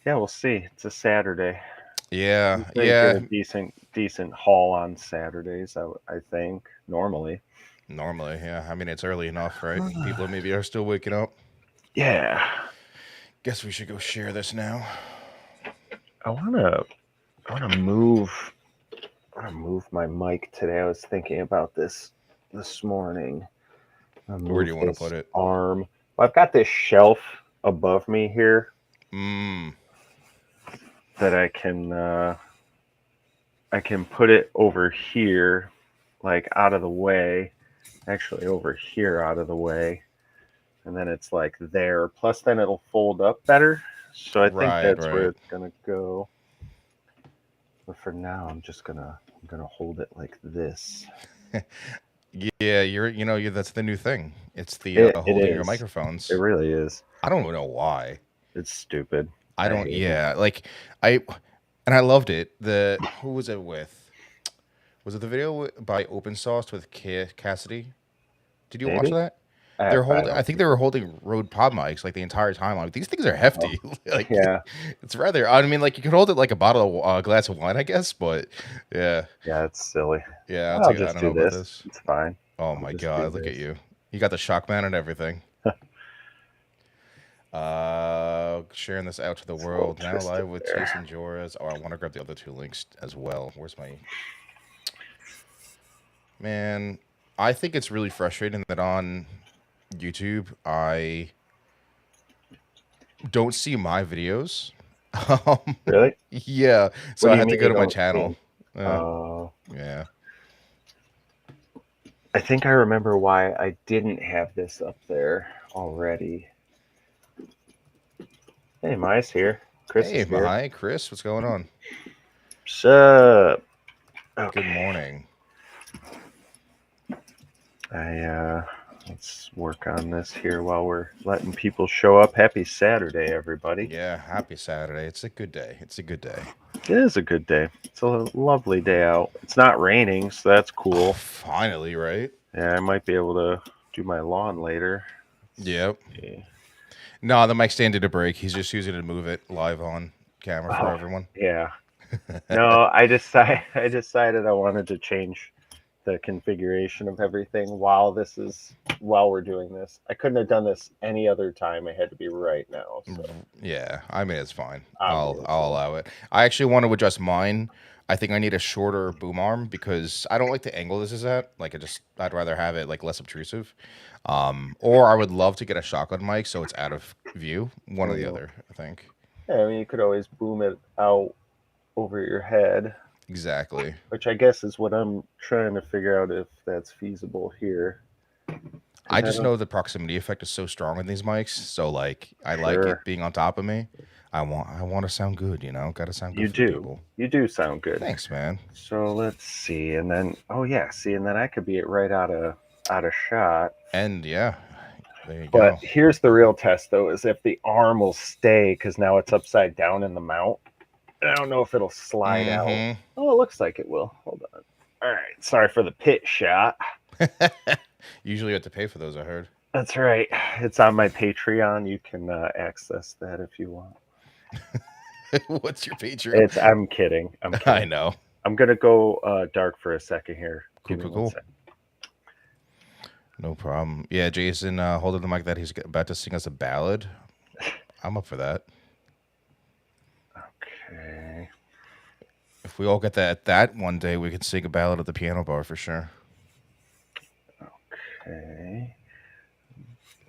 Yeah, we'll see. It's a Saturday. Yeah, They get a yeah. decent haul on Saturdays. I think normally. Normally, yeah. I mean, it's early enough, right? People maybe are still waking up. Yeah, Guess we should go share this now. I wanna move. I wanna move my mic today. I was thinking about this morning. I Where do move you want to put this it? arm. Well, I've got this shelf above me here Mmm. that I can put it over here, like out of the way. Actually, over here out of the way, and then it's like there. Plus, then it'll fold up better. So I think Right, that's where right. it's gonna go. But for now, I'm gonna hold it like this. Yeah, you're that's the new thing. It's the It holding your is. It microphones. really is. I don't know why. It's stupid. I I don't. hate it. Yeah, like I, and I loved it. The who was it with? Was it the video by Open Source with Cassidy? Did you watch Maybe. that? They're I holding. I don't think think they were so. holding Rode Pod mics like the entire time. Like these things are Oh, hefty. Like yeah. it's rather. I mean, like you could hold it like a bottle of glass of wine, I guess. But yeah, Yeah, it's silly. yeah. I'll I'll take. I just don't know do about this. this. It's fine. Oh I'll my just do god, look at this. you. You got the Shockman and everything. Sharing this out to the It's a little world now twisted live with there. Jason Joras. Oh, I want to grab the other two links as well. Where's my man? I think it's really frustrating that on YouTube I don't see my videos. Um, Really? yeah, What so do I you had to mean go you to my don't see channel. him? Uh, Uh, yeah. I think I remember why I didn't have this up there already. Hey, Mai's here. Chris Hey, is here. hi, Chris. What's going on? Sup? Good Okay. morning. I let's work on this here while we're letting people show up. Happy Saturday, everybody. Yeah, happy Saturday. It's a good day. It's a good day. It is a good day. It's a lovely day out. It's not raining, so that's Oh, cool. finally, right? Yeah, I might be able to do my lawn later. Let's Yep. see. No, the mic stand did a break. He's just using it to move it live on camera for Oh, everyone. yeah. No, I decided I wanted to change the configuration of everything while we're doing this. I couldn't have done this any other time. It had to be right now. So Yeah, I mean it's fine. I'll obviously, allow it. I actually want to adjust mine. I think I need a shorter boom arm because I don't like the angle this is at. Like I'd rather have it like less obtrusive. Or I would love to get a shotgun mic so it's out of view. One or the mm, other, I think. yeah, I mean, you could always boom it out over your head, Exactly. which I guess is what I'm trying to figure out if that's feasible here. I Because I just don't. know the proximity effect is so strong in these mics, so like I like Sure, it being on top of me. I want to sound good, Got to sound good you for the do. people. You do sound good. Thanks, man. So let's see, and then oh yeah, see, and then I could be it right out of shot. And yeah, there you But go. here's the real test, though, is if the arm will stay, because now it's upside down in the mount. I don't know if it'll slide out. Mm-hmm. Oh, it looks like it will. Hold on. All right. Sorry for the pit shot. Usually you have to pay for those, I heard. That's right. It's on my Patreon. You can access that if you want. What's your Patreon? It's. I'm kidding. I'm I kidding. know. I'm gonna go dark for a second here. Cool, Give me cool, one cool. second. No problem. Yeah, Jason, hold up the mic that he's about to sing us a ballad. I'm up for that. Okay. If we all get that one day, we could sing a ballad at the piano bar for sure. Okay.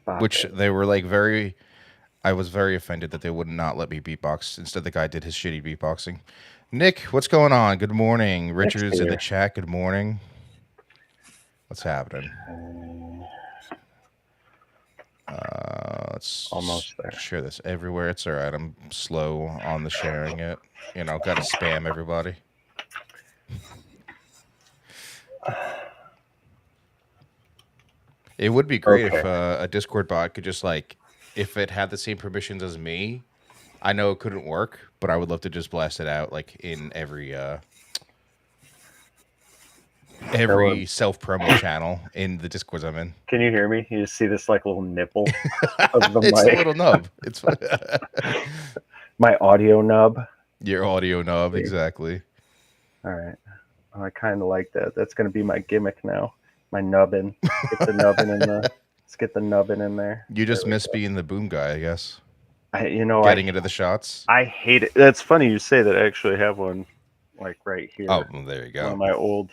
Bop Which it. they were like very. I was very offended that they would not let me beatbox. Instead, the guy did his shitty beatboxing. Nick, what's going on? Good morning. Next Richard's in the here. chat. Good morning. What's happening? Okay. Let's Almost there. share this everywhere. It's all right. I'm slow on the sharing it. Got to spam everybody. It would be great if Okay. a Discord bot could just like, if it had the same permissions as me. I know it couldn't work, but I would love to just blast it out like in That would. every self promo channel in the Discords I'm in. Can you hear me? You just see this like little nipple of the It's a mic. little nub. It's My audio nub. Your audio nub, See? exactly. All right. Oh, I kind of like that. That's going to be my gimmick now. My nubbin. Get the nubbin in the. Let's get the nubbin in there. You There just we miss go. being the boom guy, I guess. I, you know, I Getting into the shots. I hate it. That's funny you say that. I actually have one, like right Oh, here. well, there you One of go. my old,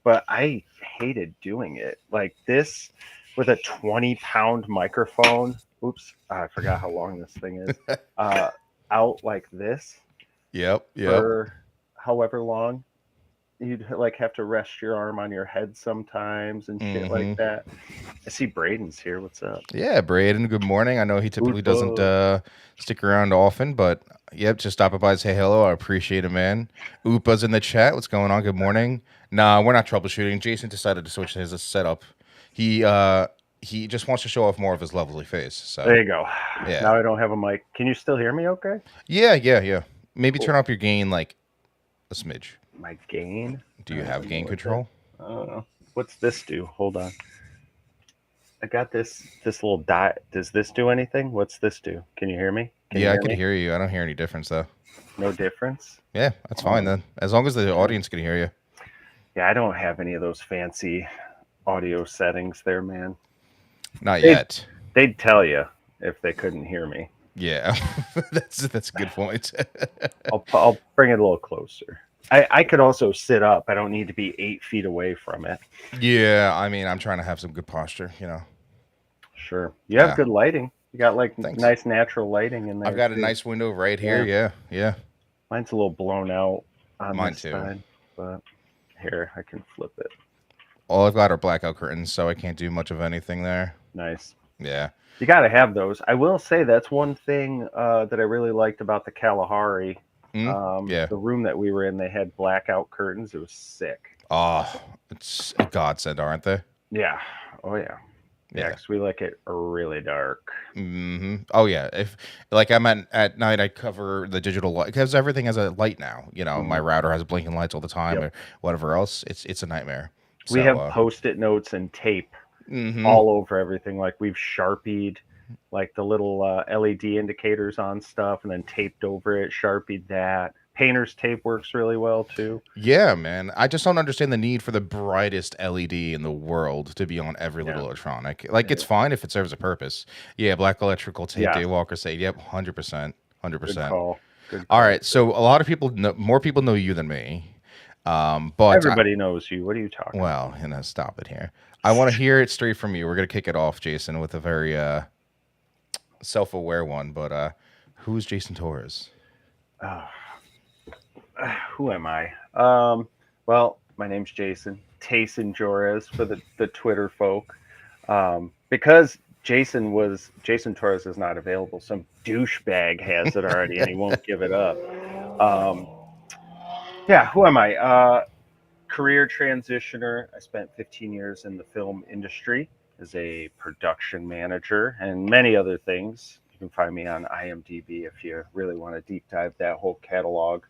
but I hated doing it like this with a 20-pound microphone. Oops, I forgot how long this thing is. Uh, Out like this Yep, yep. for however long. You'd like have to rest your arm on your head sometimes and shit like Mm-hmm. that. I see Braden's here. What's up? Yeah, Braden, good morning. I know he typically What's doesn't up? stick around often, but yep, just stopping by and say hello. I appreciate it, man. Oopa's in the chat. What's going on? Good morning. Nah, we're not troubleshooting. Jason decided to switch his setup. He uh he just wants to show off more of his lovely face. There So you go. yeah. Now I don't have a mic. Can you still hear me? Okay. Yeah. Maybe turn Cool. up your gain like a smidge. My gain. Do I you don't have even know gain what that. control? I don't know. What's this do? Hold on. I got this little dot. Does this do anything? What's this do? Can you hear me? Can you Yeah, I hear could me? hear you. I don't hear any difference though. No difference. Yeah, that's fine Um, then. As long as the sure. audience can hear you. Yeah, I don't have any of those fancy audio settings there, man. Not They'd yet. they'd tell you if they couldn't hear me. Yeah, that's a good point. I'll bring it a little closer. I could also sit up. I don't need to be 8 feet away from it. Yeah, I mean, I'm trying to have some good posture. Sure. You have Yeah, good lighting. You got like thanks. nice natural lighting in I've there got a too. nice window right here. Yeah. Yeah. Mine's a little blown out on Mine this too. side, but here I can flip it. All I've got are blackout curtains, so I can't do much of anything there. Nice. Yeah. You got to have those. I will say that's one thing that I really liked about the Kalahari. Yeah. The room that we were in, they had blackout curtains. It was sick. Oh, it's a godsend, aren't they? Yeah. Oh yeah. Yeah, Yeah. because we like it really dark. Oh yeah. If like I'm at night, I cover the digital light because everything has a light now. My Mhm. router has blinking lights all the time, Yep. or whatever else. It's a nightmare. We So, have post-it notes and tape mm-hmm. all over everything. Like we've sharpied like the little LED indicators on stuff and then taped over it, sharpied that. Painter's tape works really well too. Yeah, man. I just don't understand the need for the brightest LED in the world to be on every Yeah. little electronic. Like, it's Yeah. fine if it serves a purpose. Yeah, black electrical tape, Yes. Daywalker say, yep, 100%. Good 100%. call. Good All call. right. So, a lot of people know, more people know you than me. But, Everybody knows you. What are you talking well, stop it here. I want to hear it straight from you. We're going to kick it off, Jason, with a very self aware one. But, who's Jason Torres? about? Who am I? Well, my name's Jason. Tayson Jores for the Twitter folk. Because Jason Torres is not available. Some douchebag has it already, and he won't give it up. Um, yeah, who am I? Career transitioner. I spent 15 years in the film industry as a production manager and many other things. You can find me on IMDb if you really want to deep dive that whole catalog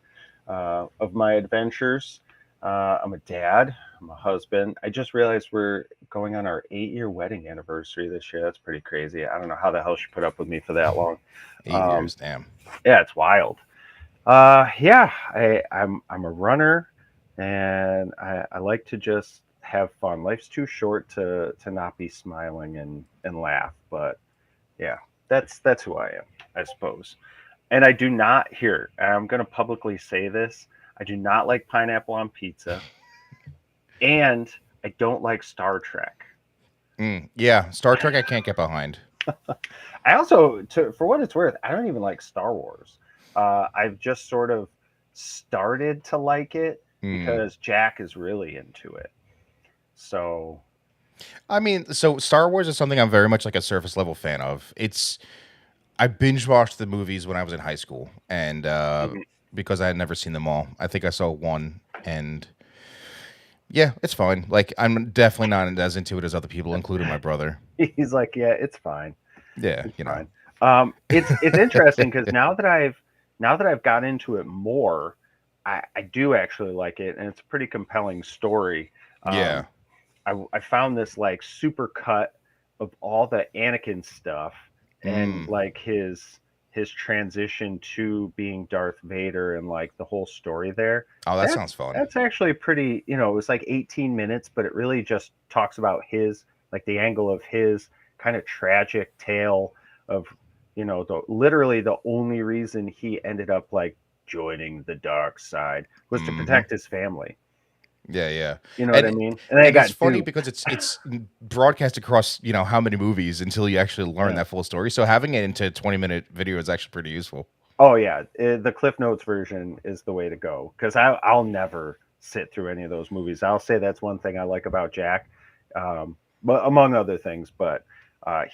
of my adventures. I'm a dad. I'm a husband. I just realized we're going on our 8-year wedding anniversary this year. That's pretty crazy. I don't know how the hell she put up with me for that long. 8 years, damn. Yeah, it's wild. Yeah, I'm a runner, and I like to just have fun. Life's too short to not be smiling and laugh. But yeah, that's who I am, I suppose. And I do not here. I'm going to publicly say this. I do not like pineapple on pizza, and I don't like Star Trek. Yeah, Star Trek I can't get behind. I also, for what it's worth, I don't even like Star Wars. I've just sort of started to like it Mm. because Jack is really into it. So, I mean, so Star Wars is something I'm very much like a surface level fan of. I binge watched the movies when I was in high school, and mhm. because I had never seen them all, I think I saw one, and yeah, it's fine. Like, I'm definitely not as into it as other people, including my brother. He's like, yeah, it's fine. Yeah, It's fine. It's interesting because now that I've got into it more, I do actually like it, and it's a pretty compelling story. yeah. Um, I found this like super cut of all the Anakin stuff and Mm. like his his transition to being Darth Vader and like the whole story there. Oh, that sounds That's fun. that's actually pretty, it was like 18 minutes, but it really just talks about his like the angle of his kind of tragic tale of, literally the only reason he ended up like joining the dark side was to Hmm. protect his family. Yeah, yeah, You know what I and mean? And then he and it's got funny duped. because it's broadcast across how many movies until you actually learn Yeah. that full story. So having it into a 20-minute video is actually pretty useful. Oh yeah, the Cliff Notes version is the way to go because I'll never sit through any of those movies. I'll say that's one thing I like about Jack, but among other things. But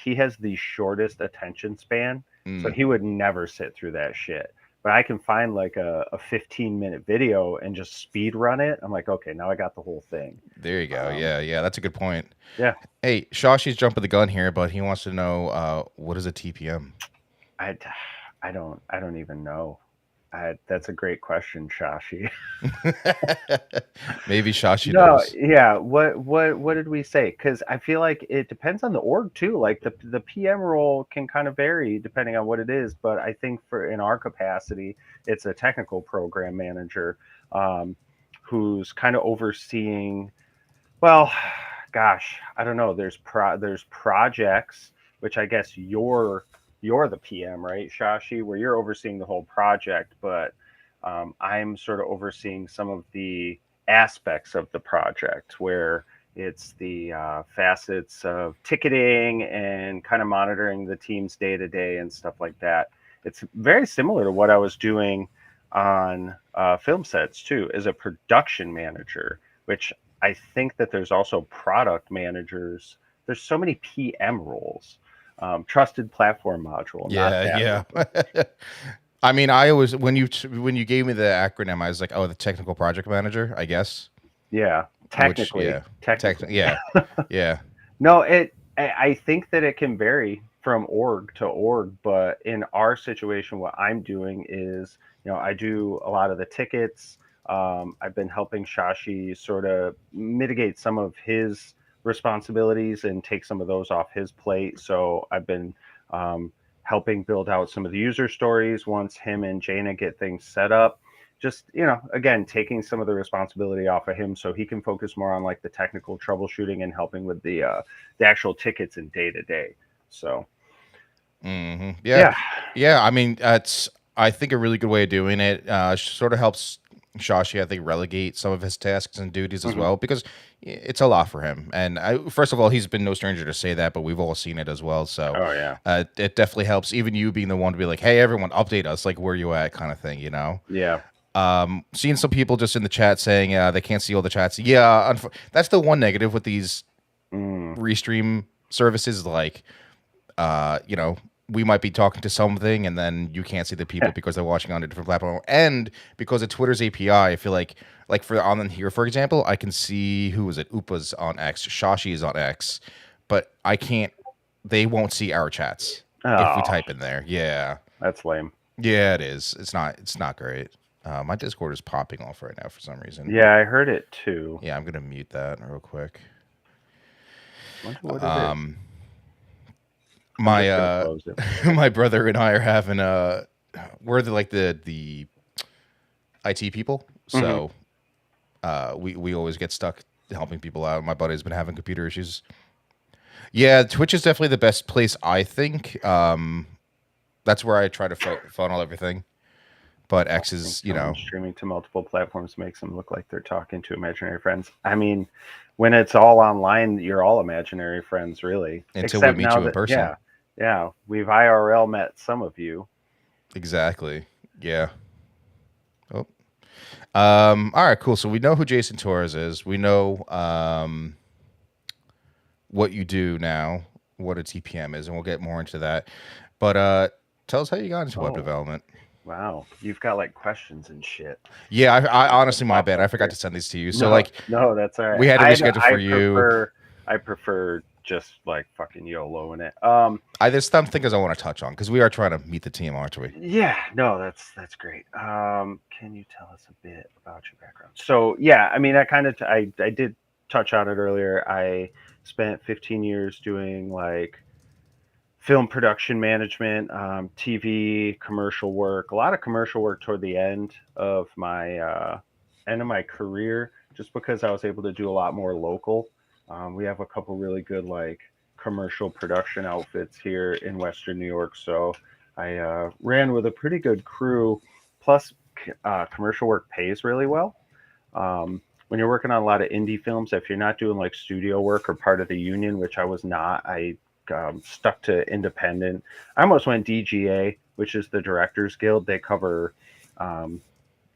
he has the shortest attention span, so Mm, he would never sit through that shit. But I can find like a 15-minute video and just speed run it. I'm like, okay, now I got the whole thing. there you go. Um, Yeah, yeah, that's a good point. yeah, Hey, Shashi's jumping the gun here, but he wants to know what is a TPM. I I don't even know. That's a great question, Shashi. Maybe Shashi No, knows. yeah. What did we say? Because I feel like it depends on the org too. Like the PM role can kind of vary depending on what it is. But I think for in our capacity, it's a technical program manager, um, who's kind of overseeing. Well, gosh, I don't know. There's projects, which I guess you're the PM, right, Shashi, where you're overseeing the whole project, but I'm sort of overseeing some of the aspects of the project where it's the facets of ticketing and kind of monitoring the team's day to day and stuff like that. It's very similar to what I was doing on film sets too, as a production manager, which I think that there's also product managers. There's so many PM roles. Trusted platform module, not Yeah, that yeah. one. I mean, I always when you gave me the acronym, I was like, oh, the technical project manager, I guess. Yeah, Which, technically, yeah, technically. yeah, yeah. No, I think that it can vary from org to org, but in our situation, what I'm doing is, I do a lot of the tickets. I've been helping Shashi sort of mitigate some of his responsibilities and take some of those off his plate. So I've been helping build out some of the user stories once him and Jaina get things set up. Just, again, taking some of the responsibility off of him so he can focus more on like the technical troubleshooting and helping with the actual tickets and day to day. So Yeah, yeah. yeah. I mean, that's I think a really good way of doing it. Sort of helps Shashi, I think, relegate some of his tasks and duties as Hmm. well because it's a lot for him. And first of all, he's been no stranger to say that, but we've all seen it as well. So Oh yeah. it definitely helps. Even you being the one to be like, "Hey, everyone, update us. Like, where you at?" kind of thing. Yeah. Seeing some people just in the chat saying they can't see all the chats. Yeah, that's the one negative with these Mm. restream services. Like, we might be talking to something and then you can't see the people because they're watching on a different platform. And because of Twitter's API, I feel like for on here, for example, I can see who is it? Upa's on X, Shashi is on X, but I can't they won't see our chats if we Oh, type in there. Yeah. that's lame. Yeah, it is. It's not great. My Discord is popping off right now for some reason. Yeah, I heard it too. Yeah, I'm gonna mute that real quick. Wonder what it is. Um I'm my just gonna close it. my brother and I are having we're the IT people, Hmm. so we always get stuck helping people out. My buddy's been having computer issues. Yeah, Twitch is definitely the best place, I think. That's where I try to funnel everything. But X Watching is, someone streaming to multiple platforms makes them look like they're talking to imaginary friends. I mean, when it's all online, you're all imaginary friends, really. until we Except meet now you in that, person. yeah, we've IRL met some of you. Exactly. Yeah. Oh. All right. Cool. So we know who Jason Torres is. We know what you do now, what a TPM is, and we'll get more into that. But tell us how you got into web Oh, development. wow. You've got like questions and shit. Yeah, I That honestly, my popped bad. up I forgot here. to send these to you. So No, like, no, that's all right. we had to I reschedule I for you. prefer just like fucking YOLO in it. There's some things I want to touch on because we are trying to meet the team, aren't we? Yeah, no, that's great. Can you tell us a bit about your background? So yeah, I mean, I did touch on it earlier. I spent 15 years doing like film production management, TV, commercial work, a lot of commercial work toward the end of my career, just because I was able to do a lot more local. We have a couple really good like commercial production outfits here in Western New York, so I ran with a pretty good crew. Plus, commercial work pays really well. When you're working on a lot of indie films, if you're not doing like studio work or part of the union, which I was not, I stuck to independent. I almost went DGA, which is the Directors Guild. They cover um,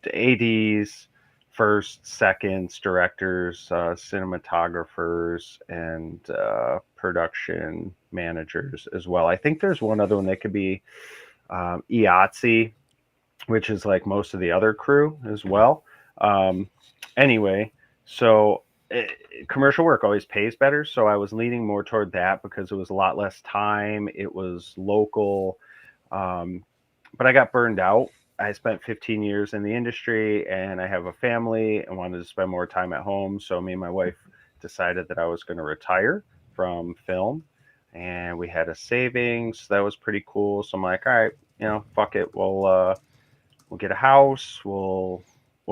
the ADs, first, seconds, directors, cinematographers, and production managers as well. I think there's one other one that could be IATSE, which is like most of the other crew as well. Um, anyway, so commercial work always pays better. So I was leaning more toward that because it was a lot less time. It was local. Um, but I got burned out. I spent 15 years in the industry and I have a family and wanted to spend more time at home. So me and my wife decided that I was going to retire from film and we had a savings. That was pretty cool. So I'm like, all right, fuck it. We'll get a house. We'll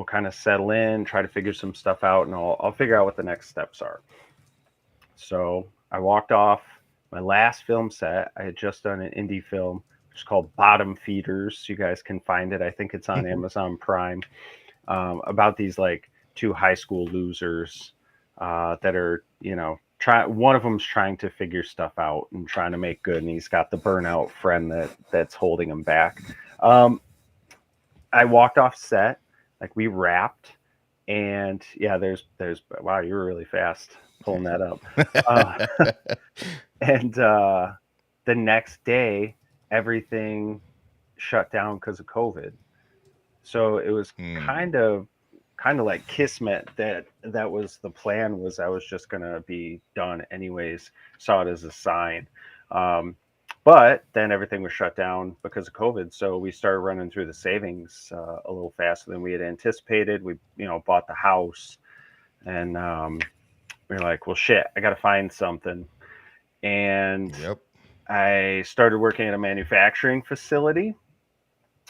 kind of settle in, try to figure some stuff out, and I'll figure out what the next steps are. So I walked off my last film set. I had just done an indie film, which is called Bottom Feeders. You guys can find it. I think it's on Amazon Prime. About these like two high school losers that are, one of them's trying to figure stuff out and trying to make good, and he's got the burnout friend that's holding him back. I walked off set, like we wrapped, and yeah, there's wow, you were really fast pulling that up. Uh, and the next day, everything shut down because of COVID. So it was Hmm. kind of like kismet that was the plan, was I was just gonna be done anyways. Saw it as a sign. Um, but then everything was shut down because of COVID. So we started running through the savings a little faster than we had anticipated. We, bought the house, and we were like, well, shit, I got to find something. And Yep. I started working at a manufacturing facility.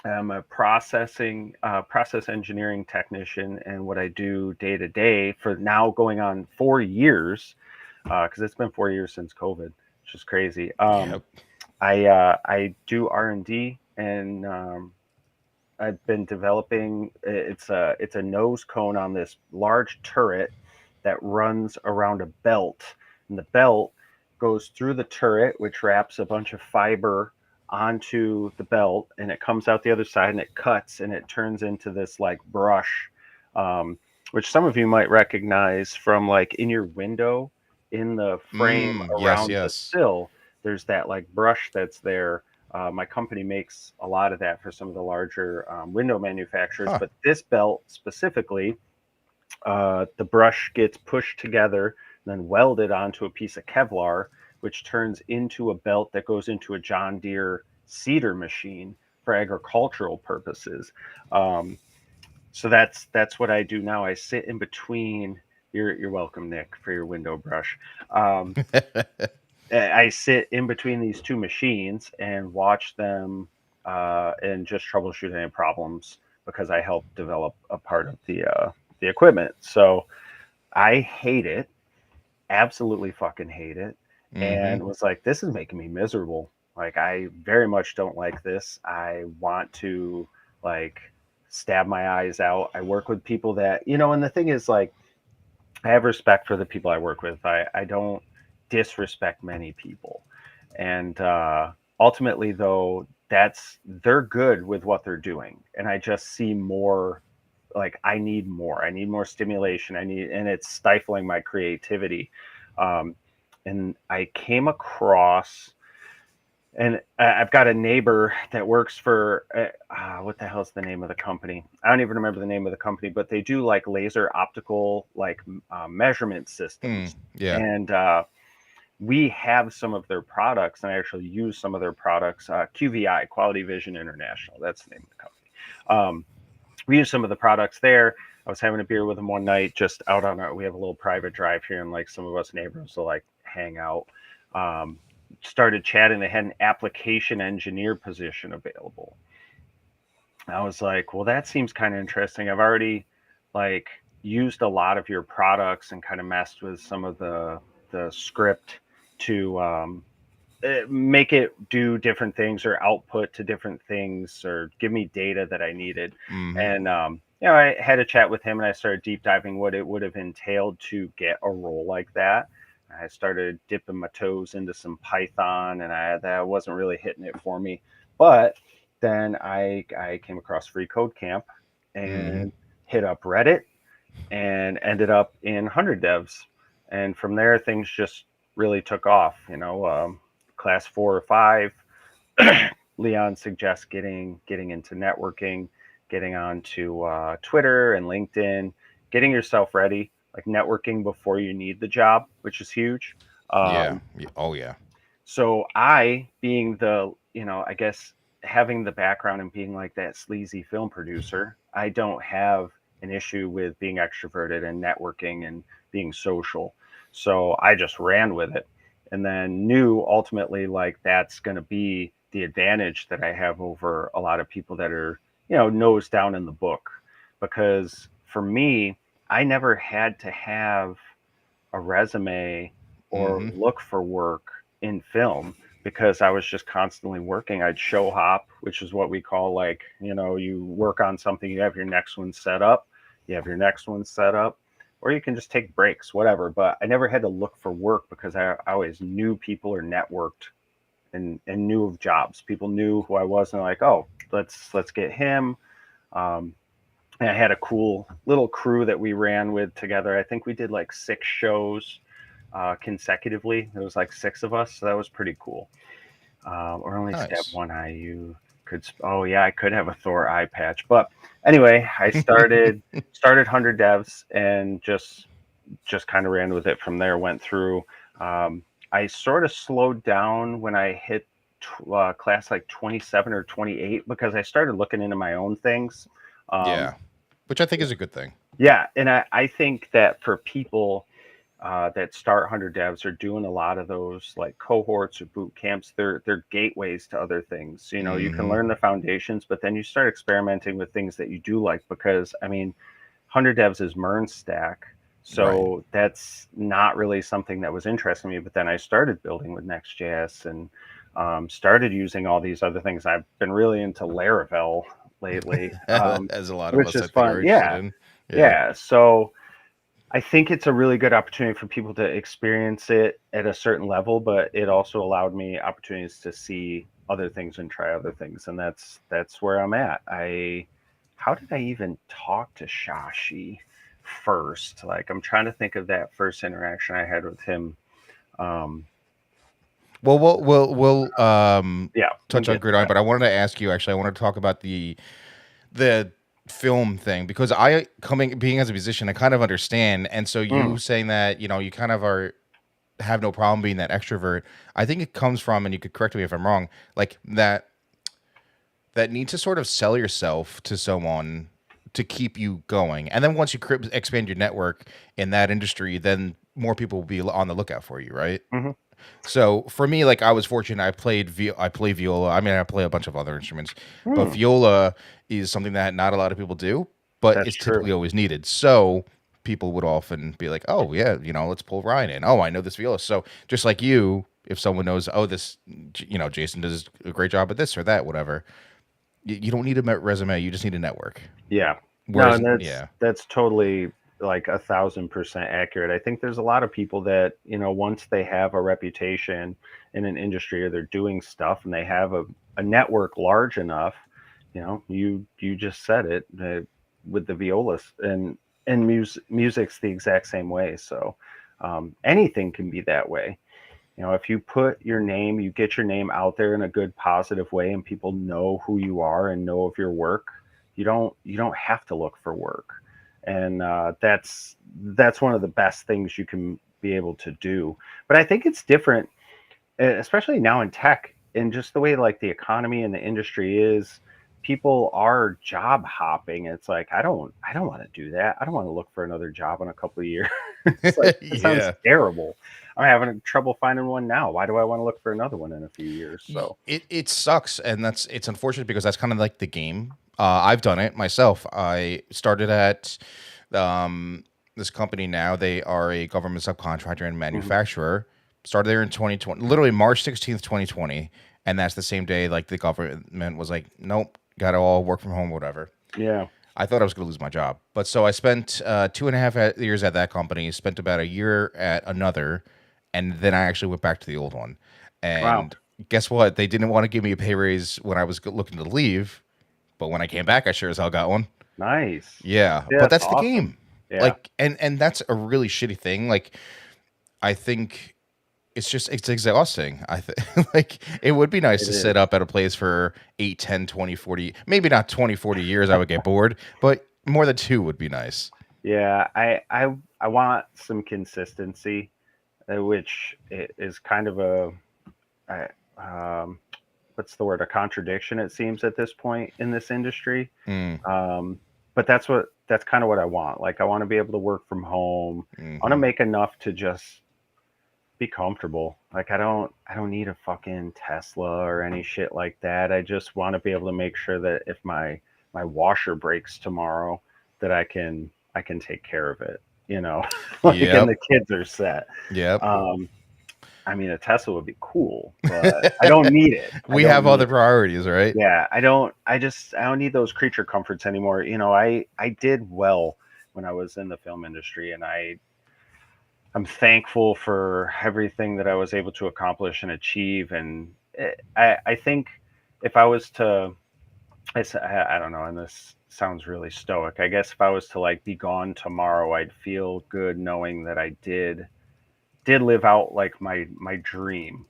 I'm a process engineering technician, and what I do day to day for now going on 4 years, because it's been 4 years since COVID, which is crazy. Yep. I do R&D, and I've been developing. It's a nose cone on this large turret that runs around a belt, and the belt goes through the turret, which wraps a bunch of fiber onto the belt, and it comes out the other side, and it cuts, and it turns into this like brush, um, which some of you might recognize from like in your window, in the frame Yes. around the Yes. sill. There's that like brush that's there. My company makes a lot of that for some of the larger window manufacturers, Huh. but this belt specifically, the brush gets pushed together and then welded onto a piece of Kevlar, which turns into a belt that goes into a John Deere seeder machine for agricultural purposes. Um, so that's what I do now. I sit in between. You're welcome, Nick, for your window brush. Um, I sit in between these two machines and watch them and just troubleshoot any problems because I help develop a part of the equipment. So I hate it, absolutely fucking hate it, Mm-hmm. and was like, this is making me miserable. Like I very much don't like this. I want to like stab my eyes out. I work with people that, and the thing is like I have respect for the people I work with. I don't disrespect many people. And ultimately, though, they're good with what they're doing. And I just see more, like, I need more. I need more stimulation. And it's stifling my creativity. Um, and I came across, and I've got a neighbor that works for what the hell's the name of the company? I don't even remember the name of the company, but they do like laser optical like measurement systems, Yeah. and we have some of their products, and I actually use some of their products. QVI, Quality Vision International, that's the name of the company. We use some of the products there. I was having a beer with them one night, just out on our. We have a little private drive here, and like some of us neighbors will like hang out. Um, started chatting. They had an application engineer position available. I was like, well, that seems kind of interesting. I've already like used a lot of your products and kind of messed with some of the script to make it do different things or output to different things or give me data that I needed. Mm-hmm. And I had a chat with him and I started deep diving what it would have entailed to get a role like that. I started dipping my toes into some Python, and that wasn't really hitting it for me. But then I came across Free Code Camp Mm-hmm. and hit up Reddit and ended up in 100 devs. And from there, things just really took off. Class 4 or 5, Leon suggests getting into networking, getting onto Twitter and LinkedIn, getting yourself ready, like networking before you need the job, which is huge. Yeah. Um, Oh yeah. so I, being I guess having the background and being like that sleazy film producer, I don't have an issue with being extroverted and networking and being social. So I just ran with it and then knew ultimately like that's going to be the advantage that I have over a lot of people that are, nose down in the book. Because for me, I never had to have a resume or Mm-hmm. look for work in film because I was just constantly working. I'd show hop, which is what we call like, you work on something, you have your next one set up, you have your next one set up, or you can just take breaks, whatever. But I never had to look for work because I always knew people or networked and knew of jobs. People knew who I was and like, oh, let's get him. Um, and I had a cool little crew that we ran with together. I think we did like 6 shows consecutively. It was like 6 of us, so that was pretty cool. Or only stab Nice. one eye. You could. Oh yeah, I could have a Thor eye patch. But anyway, I started 100 devs and just kind of ran with it from there. Went through. Um, I sort of slowed down when I hit class like 27 or 28 because I started looking into my own things. Um, Yeah. Which I think is a good thing. yeah, and I think that for people that start 100 devs are doing a lot of those like cohorts or boot camps. They're gateways to other things. You can Mm-hmm. learn the foundations, but then you start experimenting with things that you do like because I mean, 100 devs is MERN stack. Right. So that's not really something that was interesting to me. But then I started building with Next.js and started using all these other things. I've been really into Laravel lately, As a lot of which us, I is think, fun. are interested Yeah. in. Yeah. Yeah. So I think it's a really good opportunity for people to experience it at a certain level, but it also allowed me opportunities to see other things and try other things, and that's where I'm at. How did I even talk to Shashi first? Like I'm trying to think of that first interaction I had with him. Um, Well, we'll yeah, we can touch on get to Gridiron, that. but I wanted to ask you actually. I wanted to talk about the film thing because I coming being as a musician, I kind of understand. And so Mm, you saying that you kind of are have no problem being that extrovert. I think it comes from, and you could correct me if I'm wrong, like that need to sort of sell yourself to someone to keep you going. And then once you expand your network in that industry, then more people will be on the lookout for you, right? hmm So for me, like I was fortunate. I play viola. I mean, I play a bunch of other instruments, but mm, viola is something that not a lot of people do, but that's it's true. typically always needed. So people would often be like, "Oh yeah, let's pull Ryan in. Oh, I know this viola." So just like you, if someone knows, "Oh, this, Jason does a great job at this or that, whatever," you don't need a resume. You just need a network. Yeah. No, Whereas, and that's yeah, that's totally like 1,000% accurate. I think there's a lot of people that, once they have a reputation in an industry or they're doing stuff and they have a network large enough, you just said it with the violas and music's the exact same way. So anything can be that way. If you put your name, you get your name out there in a good positive way and people know who you are and know of your work, you don't have to look for work. And that's one of the best things you can be able to do. But I think it's different, especially now in tech and just the way like the economy and the industry is. People are job hopping. It's like I don't want to do that. I don't want to look for another job in a couple of years. It's like that sounds yeah, terrible. I'm having trouble finding one now. Why do I want to look for another one in a few years? So, It sucks, and it's unfortunate because that's kind of like the game. I've done it myself. I started at um, this company now. They are a government subcontractor and mhm. manufacturer. Started there in 2020, literally March 16th, 2020, and that's the same day like the government was like, nope, got to all work from home, whatever. Yeah. I thought I was going to lose my job. But so I spent 2.5 years at that company, spent about a year at another, and then I actually went back to the old one. Wow. And guess what? They didn't want to give me a pay raise when I was looking to leave, but when I came back, I sure as hell got one. Nice. Yeah, Yeah, but that's that's the awesome. game. Yeah, Like, and that's a really shitty thing. Like, I think it's exhausting. I think like it would be nice it to is. sit up at a place for 8, 10, 20, 40, maybe not 20, 40 years. I would get bored, but more than two would be nice. Yeah, I want some consistency, which is kind of I, um, what's the word? A contradiction, it seems, at this point in this industry. Mm, But that's kind of what I want. Like, I want to be able to work from home. I want to hmm. make enough to just be comfortable. Like, I don't need a fucking Tesla or any shit like that. I just want to be able to make sure that if my washer breaks tomorrow, that I can take care of it. You know, like, and Yep. the kids are set. Yep. Um, I mean, a Tesla would be cool, but I don't need it. I We don't have need other it. priorities, right? Yeah, I don't need those creature comforts anymore. I did well when I was in the film industry, and I'm thankful for everything that I was able to accomplish and achieve. And I think if I was to, I don't know, and this sounds really stoic. I guess if I was to like be gone tomorrow, I'd feel good knowing that I did live out like my dream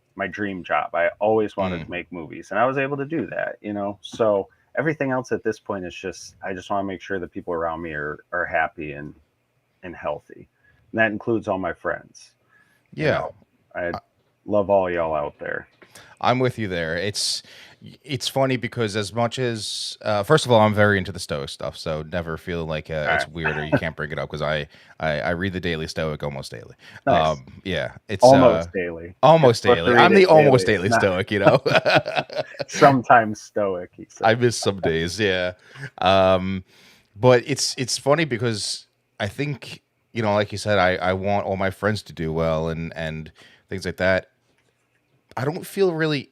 job. I always wanted Mm, to make movies, and I was able to do that. So everything else at this point is just I just want to make sure that people around me are happy and healthy. And that includes all my friends. You yeah. know, I love all y'all out there. I'm with you there. It's funny because as much as first of all, I'm very into the Stoic stuff, so never feel like All it's right. weird or you can't bring it up because I read the Daily Stoic almost daily. Nice. Yeah, it's Almost daily. You're almost supposed to daily. read I'm it the daily. almost It's daily not Stoic, you know. sometimes stoic, he I said. miss some days, yeah. Um, but it's funny because I think like you said, I want all my friends to do well and things like that. I don't feel really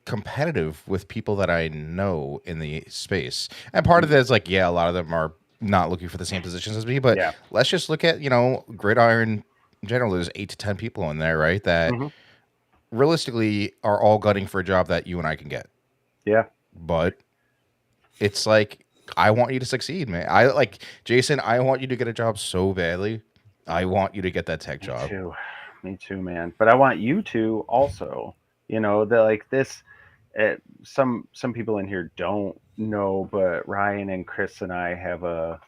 competitive with people that I know in the space. And part of Mm, that is like, yeah, a lot of them are not looking for the same positions as me, but yeah. let's just look at, Gridiron in general. There's 8 to 10 people in there, right? That Hmm. realistically are all gunning for a job that you and I can get. Yeah. But it's like, I want you to succeed, man. I like Jason, I want you to get a job so badly. I want you to get that tech Me job. too. Me too, man. But I want you to also, that like this. Some people in here don't know, but Ryan and Chris and I have a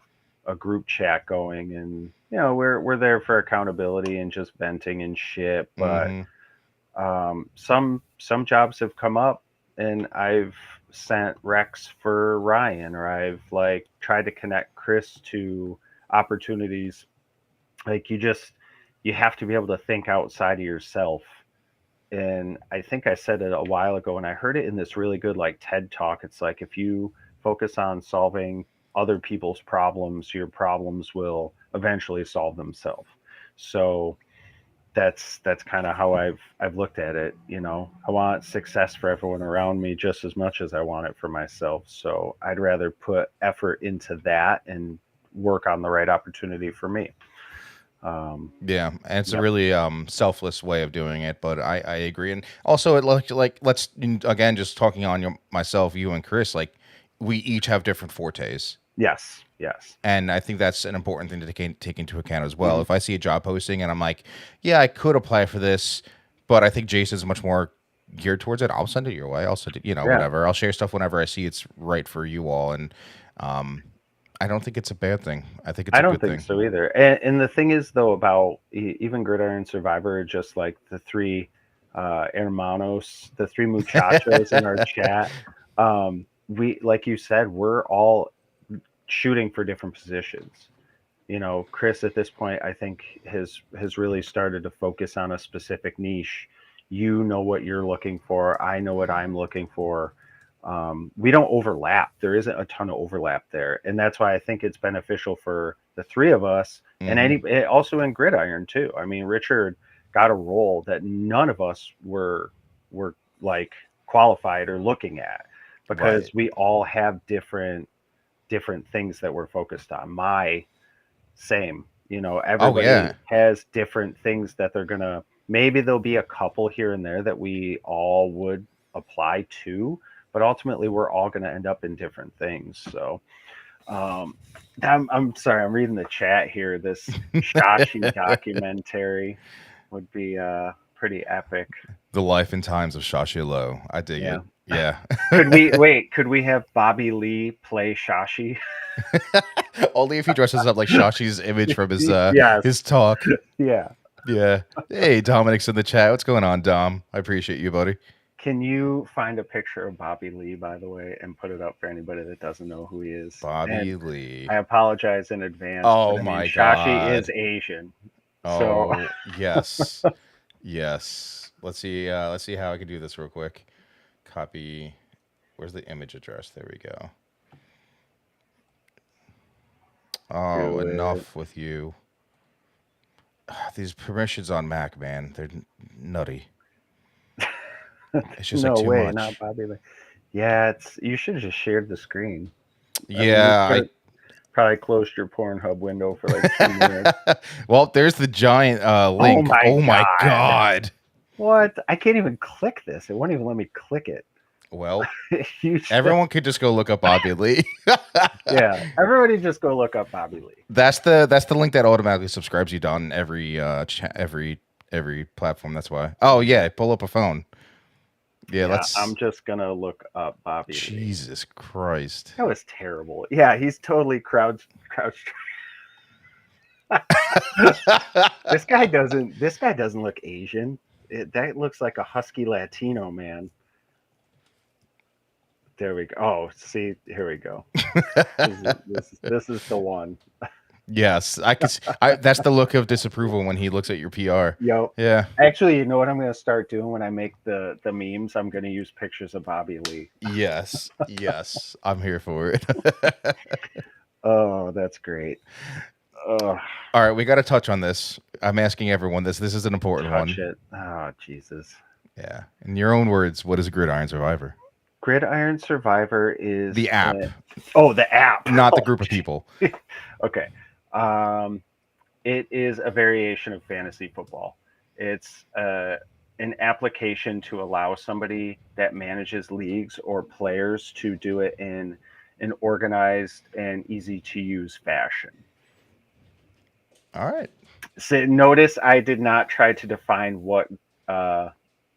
group chat going, and we're there for accountability and just venting and shit. But Mm-hmm. some jobs have come up, and I've sent Rex for Ryan, or I've like tried to connect Chris to opportunities. Like, you have to be able to think outside of yourself. And I think I said it a while ago, and I heard it in this really good like TED talk. It's like, if you focus on solving other people's problems, your problems will eventually solve themselves. So that's kind of how I've looked at it. I want success for everyone around me just as much as I want it for myself. So I'd rather put effort into that and work on the right opportunity for me. Yeah, and it's a Yep. really selfless way of doing it, but I agree. And also, it like let's again just talking on myself, you and Chris, like we each have different fortes, Yes. Yes. and I think that's an important thing to take into account as well. Hmm. If I see a job posting and I'm like, yeah, I could apply for this, but I think Jason's much more geared towards it, I'll send it your way. I'll send it, Yeah. whatever. I'll share stuff whenever I see it's right for you all, and um, I don't think it's a bad thing. I think it's I a don't good think thing. so either. And the thing is, though, about even Gridiron Survivor, just like the three hermanos, the three muchachos in our chat, like you said, we're all shooting for different positions. Chris at this point, I think has really started to focus on a specific niche. You know what you're looking for. I know what I'm looking for. We don't overlap. There isn't a ton of overlap there, and that's why I think it's beneficial for the three of us, and also in Gridiron too. I mean, Richard got a role that none of us were like qualified or looking at because Right. we all have different things that we're focused on. Same. Oh Everybody yeah. has different things that they're gonna. Maybe there'll be a couple here and there that we all would apply to, but ultimately we're all gonna end up in different things. So, um, I'm sorry, I'm reading the chat here. This Shashi documentary would be pretty epic. The life and times of Shashi Low. I dig Yeah. it. Yeah. Could we have Bobby Lee play Shashi? Only if he dresses up like Shashi's image from Yes. his talk. Yeah. Yeah. Hey, Dominic's in the chat. What's going on, Dom? I appreciate you, buddy. Can you find a picture of Bobby Lee, by the way, and put it up for anybody that doesn't know who he is? And Bobby Lee. I apologize in advance, but Oh I mean, my Shashi is god. Asian. So, Oh yes. Yes. Let's see how I can do this real quick. Copy. Where's the image address? There we go. Oh, do it. enough with you. These permissions on Mac, man, they're nutty. It's just like No too way, not much. Bobby Lee. Yeah, you should have just shared the screen. I mean, you Yeah, could I have probably closed your Pornhub window for like 2 minutes. well, there's the giant Oh link. my Oh my God. god. What? I can't even click this. It won't even let me click it. Well, You should. everyone could just go look up Bobby Lee. Yeah, everybody just go look up Bobby Lee. That's the link that automatically subscribes you on every every platform. That's why. Oh yeah, pull up a phone. Yeah, Yeah, I'm let's. just gonna look up Bobby Lee. Jesus Christ. That was terrible. Yeah, he's totally crouched. This guy doesn't look Asian. That looks like a husky Latino man. There we go. Oh, see, here we go. This is the one. Yes, I could. That's the look of disapproval when he looks at your PR. Yo, Yeah. actually, you know what I'm gonna start doing when I make the memes? I'm gonna use pictures of Bobby Lee. Yes. Yes. I'm here for it. Oh, that's great. Oh, All right, we got to touch on this. I'm asking everyone this. This is an important touch one. it. Oh, Jesus. Yeah. In your own words, what is a Gridiron Survivor? Gridiron Survivor is The app, the app. not the Oh, group of people. okay. Um, it is a variation of fantasy football. It's an application to allow somebody that manages leagues or players to do it in an organized and easy to use fashion. All right. So notice I did not try to define what uh,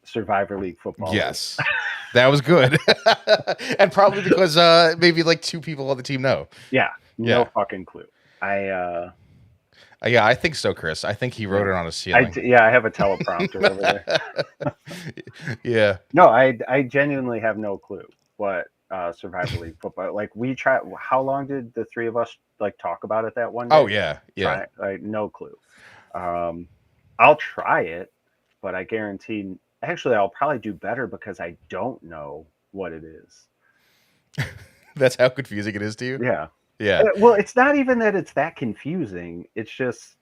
Survivor League football is. Yes. That was good. And probably because maybe like two people on the team know. Yeah, no Yeah. fucking clue. I Yeah, I think so, Chris. I think he wrote yeah. it on a ceiling. I have a teleprompter over there. Yeah. No, I genuinely have no clue what Survivor League football. Like we try. How long did the three of us like talk about it that one day? Oh yeah. Yeah. Try like no clue. I'll try it, but I guarantee. Actually, I'll probably do better because I don't know what it is. That's how confusing it is to you. Yeah. Yeah. Well, it's not even that it's that confusing. It's just,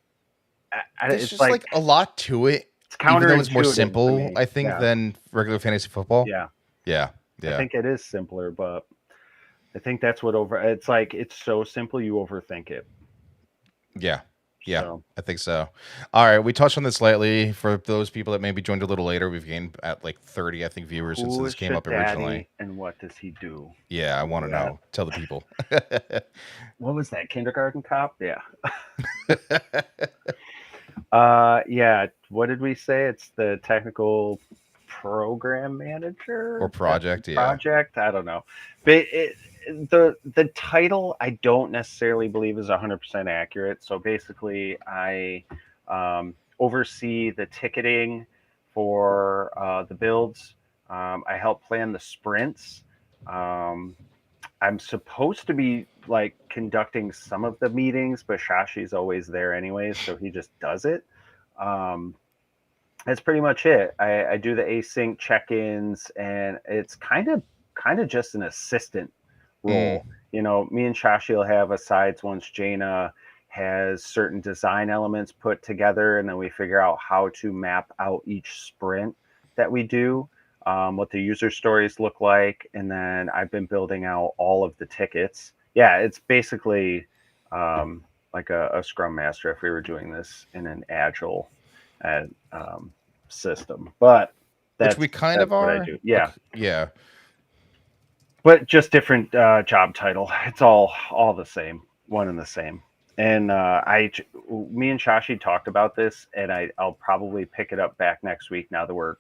There's it's just like a lot to it, it's even though it's more counterintuitive to simple, me. I think, Yeah. than regular fantasy football. Yeah. Yeah. I Yeah. think it is simpler, but I think that's what it's like it's so simple you overthink it. Yeah. Yeah. So I think so. All right. We touched on this slightly. For those people that maybe joined a little later, we've gained at like 30, I think, viewers since who this is came your up originally. daddy and what does he do? Yeah. I want to Yeah. know. Tell the people. What was that? Kindergarten cop? Yeah. Yeah. What did we say? It's the technical program Or manager project. Yeah. project. I don't know, but the title I don't necessarily believe is 100% accurate. So basically, I oversee the ticketing for the builds. I help plan the sprints. I'm supposed to be like conducting some of the meetings, but Shashi's always there anyways, so he just does it. Um, that's pretty much it. I do the async check-ins, and it's kind of just an assistant Mm, role. You know, me and Shashi will have asides once Jaina has certain design elements put together, and then we figure out how to map out each sprint that we do, what the user stories look like, and then I've been building out all of the tickets. Yeah, it's basically like a Scrum Master if we were doing this in an agile and system. But which we kind that's of what I are. do. Yeah, Yeah. but just different job title. It's all the same, one and the same. And me and Shashi talked about this, and I'll probably pick it up back next week. Now that we're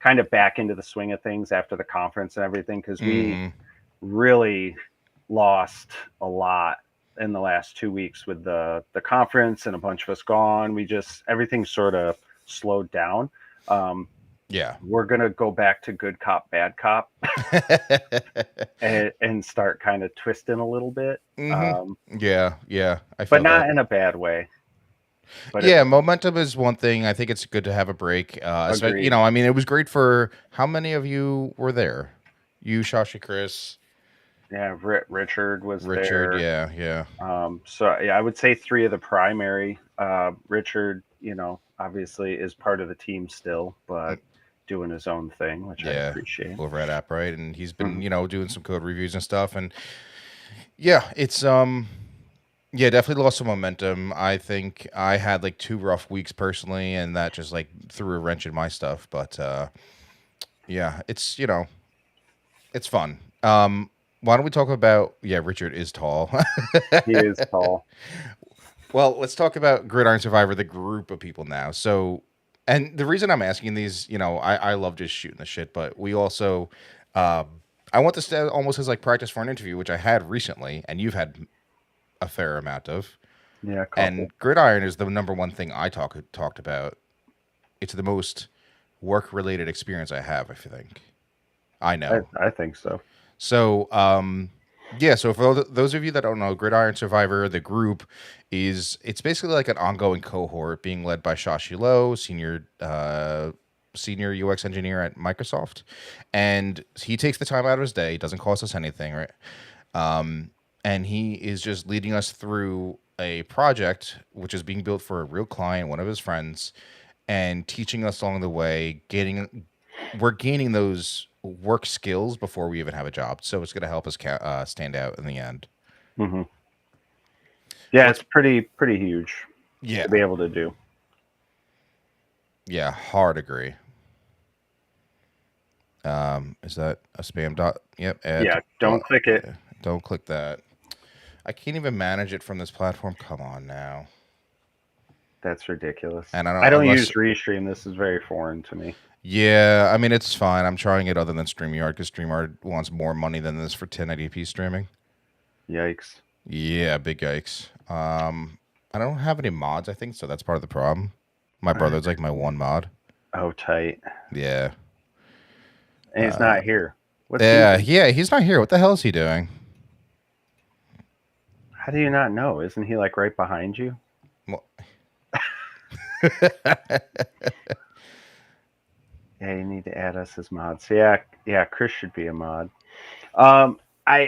kind of back into the swing of things after the conference and everything, because we Hmm. really lost a lot in the last 2 weeks with the conference and a bunch of us gone. We just everything sort of slowed down. Um, Yeah. we're gonna go back to good cop, bad cop, and start kind of twisting a little bit, Hmm. Yeah. Yeah. I but feel that. not in a bad way. But Yeah, momentum is one thing. I think it's good to have a break. agreed. I mean, it was great for how many of you were there? You, Shashi, Chris, Yeah, Richard was Richard. there. Yeah, yeah. So yeah, I would say three of the primary. Richard, obviously is part of the team still, but doing his own thing, which I Yeah, appreciate. over at App, right? And he's been, Mhm. doing some code reviews and stuff. And yeah, yeah, definitely lost some momentum. I think I had like 2 rough weeks personally, and that just like threw a wrench in my stuff. But yeah, it's fun. Why don't we talk about? Yeah, Richard is tall. He is tall. Well, let's talk about Gridiron Survivor, the group of people now. So, and the reason I'm asking these, I love just shooting the shit, but we also, I want this to almost as like practice for an interview, which I had recently, and you've had a fair amount of. Yeah, a couple. And Gridiron is the number one thing I talked about. It's the most work related experience I have, I think. I I, know. I think so. So, yeah. So for those of you that don't know, Gridiron Survivor, the group it's basically like an ongoing cohort being led by Shashi Low, senior UX engineer at Microsoft, and he takes the time out of his day. Doesn't cost us anything, right? And he is just leading us through a project which is being built for a real client, one of his friends, and teaching us along the way, we're gaining those work skills before we even have a job. So it's going to help us stand out in the end. Hmm. Yeah, Let's it's pretty huge to Yeah, be able to do. yeah, hard agree. Is that a spam dot? Yep, add. Yeah, don't click it. Yeah, don't click that. I can't even manage it from this platform. Come on now. That's ridiculous. And I I don't don't unless use Restream. This is very foreign to me. yeah, I mean it's fine. I'm trying it other than StreamYard because StreamYard wants more money than this for 1080p streaming. Yikes. Yeah, big yikes. I don't have any mods, I think, so that's part of the problem. My I brother's like my one understand. mod. Oh, tight. Yeah. And he's not here. What's he Yeah, doing? yeah, he's not here. What the hell is he doing? How do you not know? Isn't he like right behind you? Well, Yeah, you need to add us as mods. Yeah, yeah, Chris should be a mod. Um,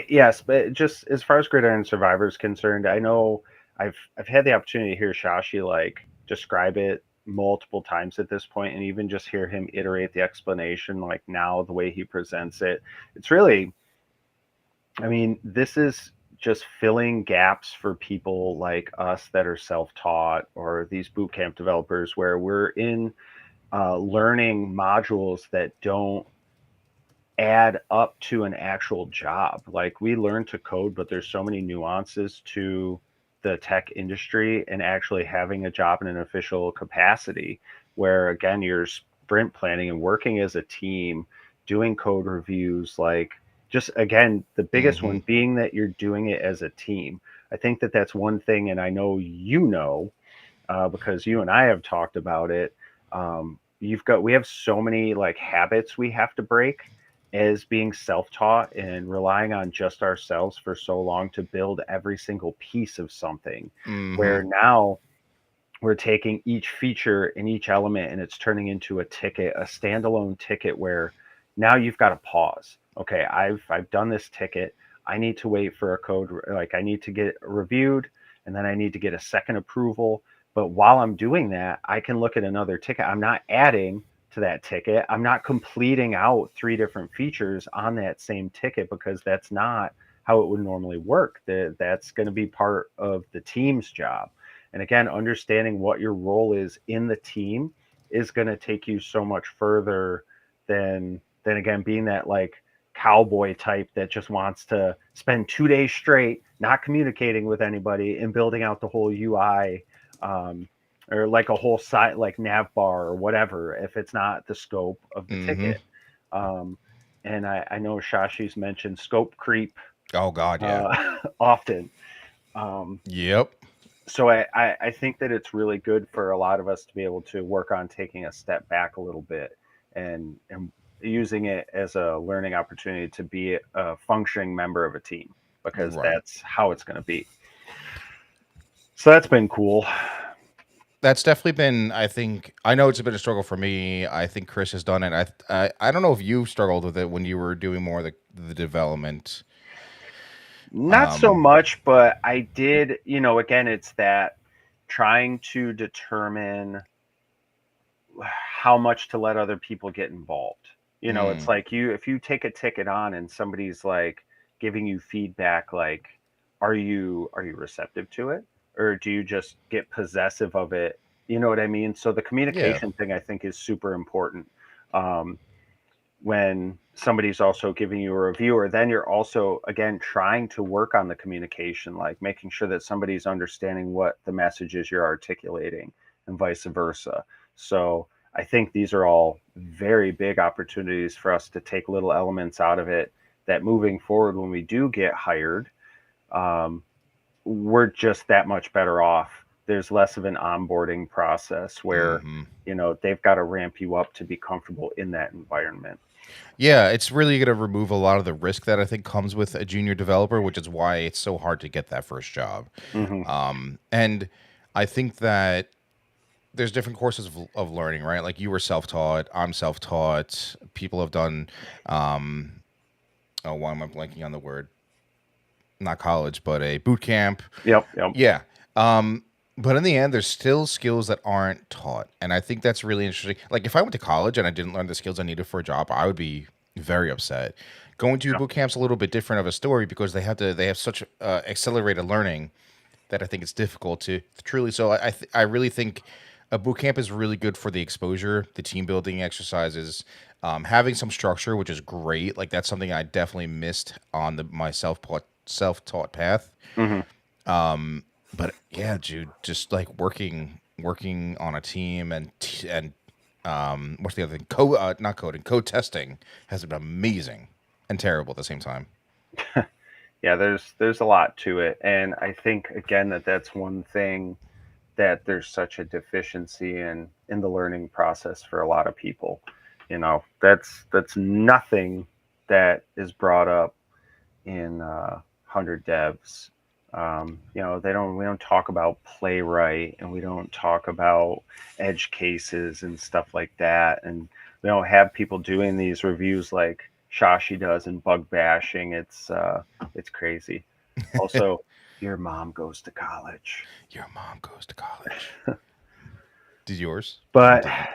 yes, but just as far as Gridiron Survivor is concerned, I know I've had the opportunity to hear Shashi like describe it multiple times at this point, and even just hear him iterate the explanation like now the way he presents it. It's really, I mean, this is just filling gaps for people like us that are self-taught or these bootcamp developers where we're in learning modules that don't add up to an actual job. Like we learn to code, but there's so many nuances to the tech industry and actually having a job in an official capacity where again you're sprint planning and working as a team, doing code reviews, like just again the biggest mm-hmm. one being that you're doing it as a team. I think that that's one thing, and I know because you and I have talked about it. We have so many like habits we have to break, as being self-taught and relying on just ourselves for so long to build every single piece of something, Mm-hmm. where now we're taking each feature and each element and it's turning into a ticket, a standalone ticket where now you've got to pause. Okay, I've done this ticket. I need to wait for a code, like I need to get reviewed and then I need to get a second approval. But while I'm doing that, I can look at another ticket. I'm not adding to that ticket. I'm not completing out three different features on that same ticket because that's not how it would normally work. That's going to be part of the team's job. And again, understanding what your role is in the team is going to take you so much further than again being that like cowboy type that just wants to spend 2 days straight not communicating with anybody and building out the whole UI, um, or like a whole site like nav bar or whatever if it's not the scope of the Mm-hmm. ticket. Um, and I know Shashi's mentioned scope creep Oh God, yeah. often. Um, Yep. so I think that it's really good for a lot of us to be able to work on taking a step back a little bit and using it as a learning opportunity to be a functioning member of a team because Right. that's how it's going to be. So that's been cool. That's definitely been. I think I know it's been a struggle for me. I think Chris has done it. I don't know if you struggled with it when you were doing more of the development. Not so Um. much, but I did, again, it's that trying to determine how much to let other people get involved. It's Mm, like if you take a ticket on and somebody's like giving you feedback, like, are you receptive to it? Or do you just get possessive of it? You know what I mean? So the yeah. communication thing I think is super important. Um, when somebody's also giving you a reviewer, then you're also again trying to work on the communication, like making sure that somebody's understanding what the message is you're articulating and vice versa. So I think these are all very big opportunities for us to take little elements out of it that moving forward when we do get hired, um, we're just that much better off. There's less of an onboarding process where Mm-hmm. they've got to ramp you up to be comfortable in that environment. Yeah, it's really going to remove a lot of the risk that I think comes with a junior developer, which is why it's so hard to get that first job. Hmm. And I think that there's different courses of learning, right? Like you were self-taught, I'm self-taught. People have done, um, oh, why am I blanking on the word? Not college, but a boot camp. Yep, yep. Yeah. Um, but in the end, there's still skills that aren't taught. And I think that's really interesting. Like if I went to college and I didn't learn the skills I needed for a job, I would be very upset. Going to Yeah. boot camp's a little bit different of a story because they have such accelerated learning that I think it's difficult to truly. So I really think a boot camp is really good for the exposure, the team building exercises, having some structure, which is great. Like that's something I definitely missed on my self taught path. Hmm. But yeah, dude, just like working on a team and what's the other thing? Not coding, code testing has been amazing and terrible at the same time. Yeah, there's a lot to it, and I think again that that's one thing that there's such a deficiency in the learning process for a lot of people. That's nothing that is brought up in 100 devs. We don't talk about playwright and we don't talk about edge cases and stuff like that. And we don't have people doing these reviews like Shashi does and bug bashing. It's crazy. Also, your mom goes to college. Your mom goes to college. Did yours? Mine But didn't.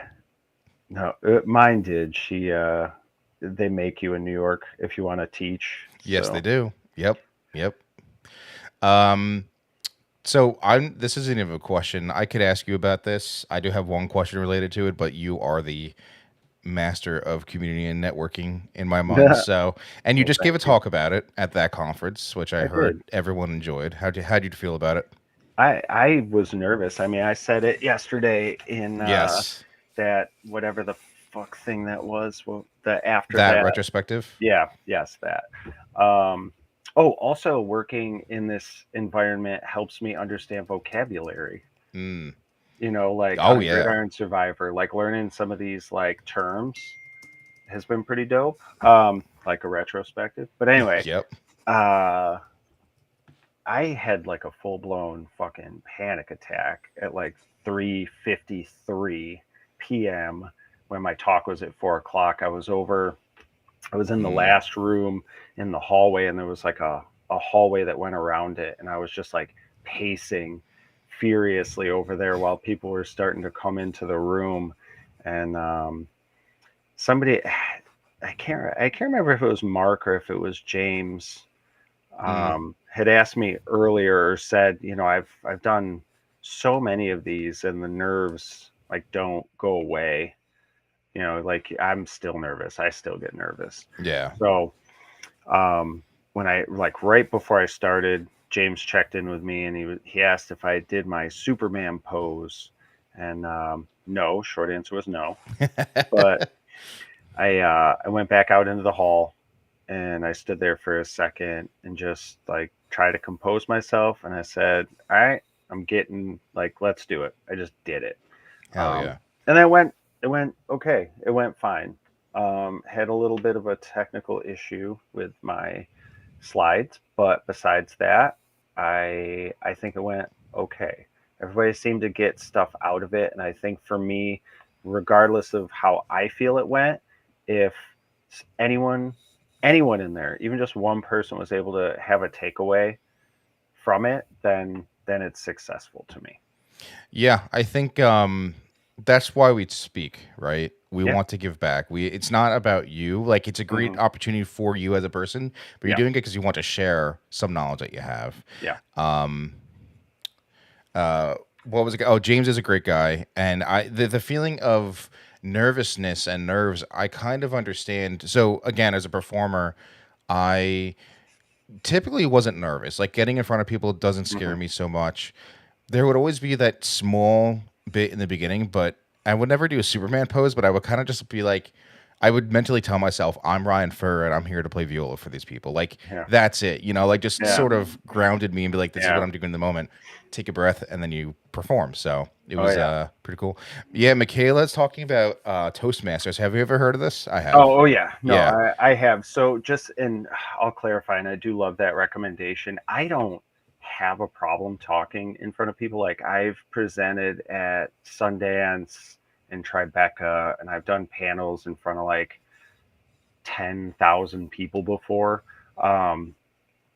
no, mine did. They make you in New York if you want to teach. Yes, they So do. Yep. Yep. Um, so I'm this isn't even a question. I could ask you about this. I do have one question related to it, but you are the master of community and networking in my mind. well, So, and you just gave thank a you. talk about it at that conference, which I I heard did. everyone enjoyed. How'd you feel about it? I was nervous. I mean, I said it yesterday in Yes, that whatever the fuck thing that was. Well, the after that that. retrospective. Yeah, yes, that. Um, oh, also working in this environment helps me understand vocabulary. Mm. Like Oh on yeah. Gridiron Survivor, like learning some of these like terms has been pretty dope. like a retrospective. But anyway, Yep. uh, I had like a full blown fucking panic attack at like 3:53 p.m. when my talk was at 4 o'clock. I was in the Mm. last room in the hallway, and there was like a hallway that went around it, and I was just like pacing furiously over there while people were starting to come into the room, and somebody, I can't remember if it was Mark or if it was James, Mm. had asked me earlier or said, I've done so many of these, and the nerves like don't go away. Like I'm still nervous. I still get nervous. Yeah. So when I like right before I started, James checked in with me, and he asked if I did my Superman pose, and no. Short answer was no. But I went back out into the hall, and I stood there for a second and just like try to compose myself, and I said, "All right, I'm getting like, let's do it." I just did it, Hell yeah. and it went okay. It went fine. Had a little bit of a technical issue with my slides, but besides that, I think it went okay. Everybody seemed to get stuff out of it, and I think for me, regardless of how I feel it went, if anyone anyone in there, even just one person, was able to have a takeaway from it, then it's successful to me. Yeah, I think that's why we speak, right? We Yeah. want to give back. It's not about you. Like it's a great Hmm. opportunity for you as a person, but you're Yeah. doing it because you want to share some knowledge that you have. Yeah. Um uh what was it? Oh, James is a great guy. And the feeling of nervousness and nerves, I kind of understand. So again, as a performer, I typically wasn't nervous. Like getting in front of people doesn't Hmm. scare me so much. There would always be that small bit in the beginning, but I would never do a Superman pose, but I would kind of just be like, I would mentally tell myself, I'm Ryan Furr and I'm here to play viola for these people. Like, Yeah. that's it, like just Yeah. sort of grounded me and be like, this is what Yeah. I'm doing in the moment. Take a breath and then you perform. So it Oh was yeah. pretty cool. Yeah, Michaela's talking about Toastmasters. Have you ever heard of this? I have. Oh yeah. No, Yeah. I have. So just and I'll clarify, and I do love that recommendation. I don't have a problem talking in front of people. Like I've presented at Sundance and Tribeca, and I've done panels in front of like 10,000 people before. Um,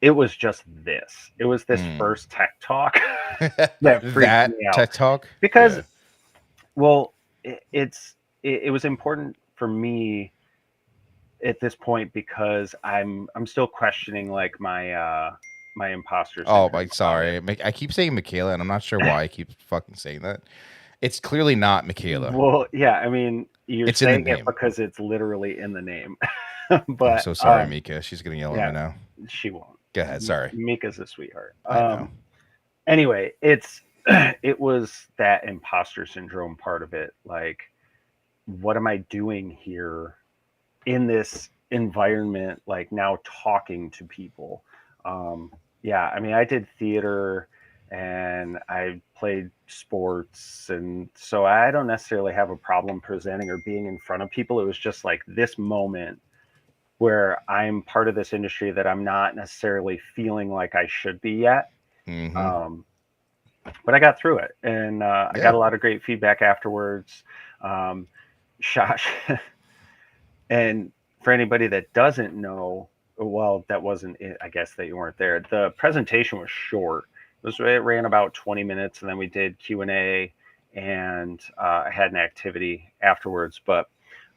it was just this. It was this Mm. first tech talk that freaked That me out tech talk? because, Yeah. well, it was important for me at this point because I'm still questioning like my imposter Oh, syndrome Mike, about it. sorry. I keep saying Michaela, and I'm not sure why I keep fucking saying that. It's clearly not Michaela. Well, yeah, I mean, you're It's in the saying it name. because it's literally in the name. I'm But so sorry, Mika. She's gonna yell at me yeah, now. she won't. Go ahead. Sorry. Mika's a sweetheart. I know. Anyway, it's it was that imposter syndrome part of it. Like, what am I doing here in this environment, like now talking to people? Yeah, I mean, I did theater and I played sports, and so I don't necessarily have a problem presenting or being in front of people. It was just like this moment where I'm part of this industry that I'm not necessarily feeling like I should be yet. Mm-hmm. Um, but I got through it, and I got Yeah. a lot of great feedback afterwards. Um, Shosh, and for anybody that doesn't know, well, that wasn't it. I guess that you weren't there. The presentation was short. It ran about 20 minutes, and then we did Q&A, and I had an activity afterwards. But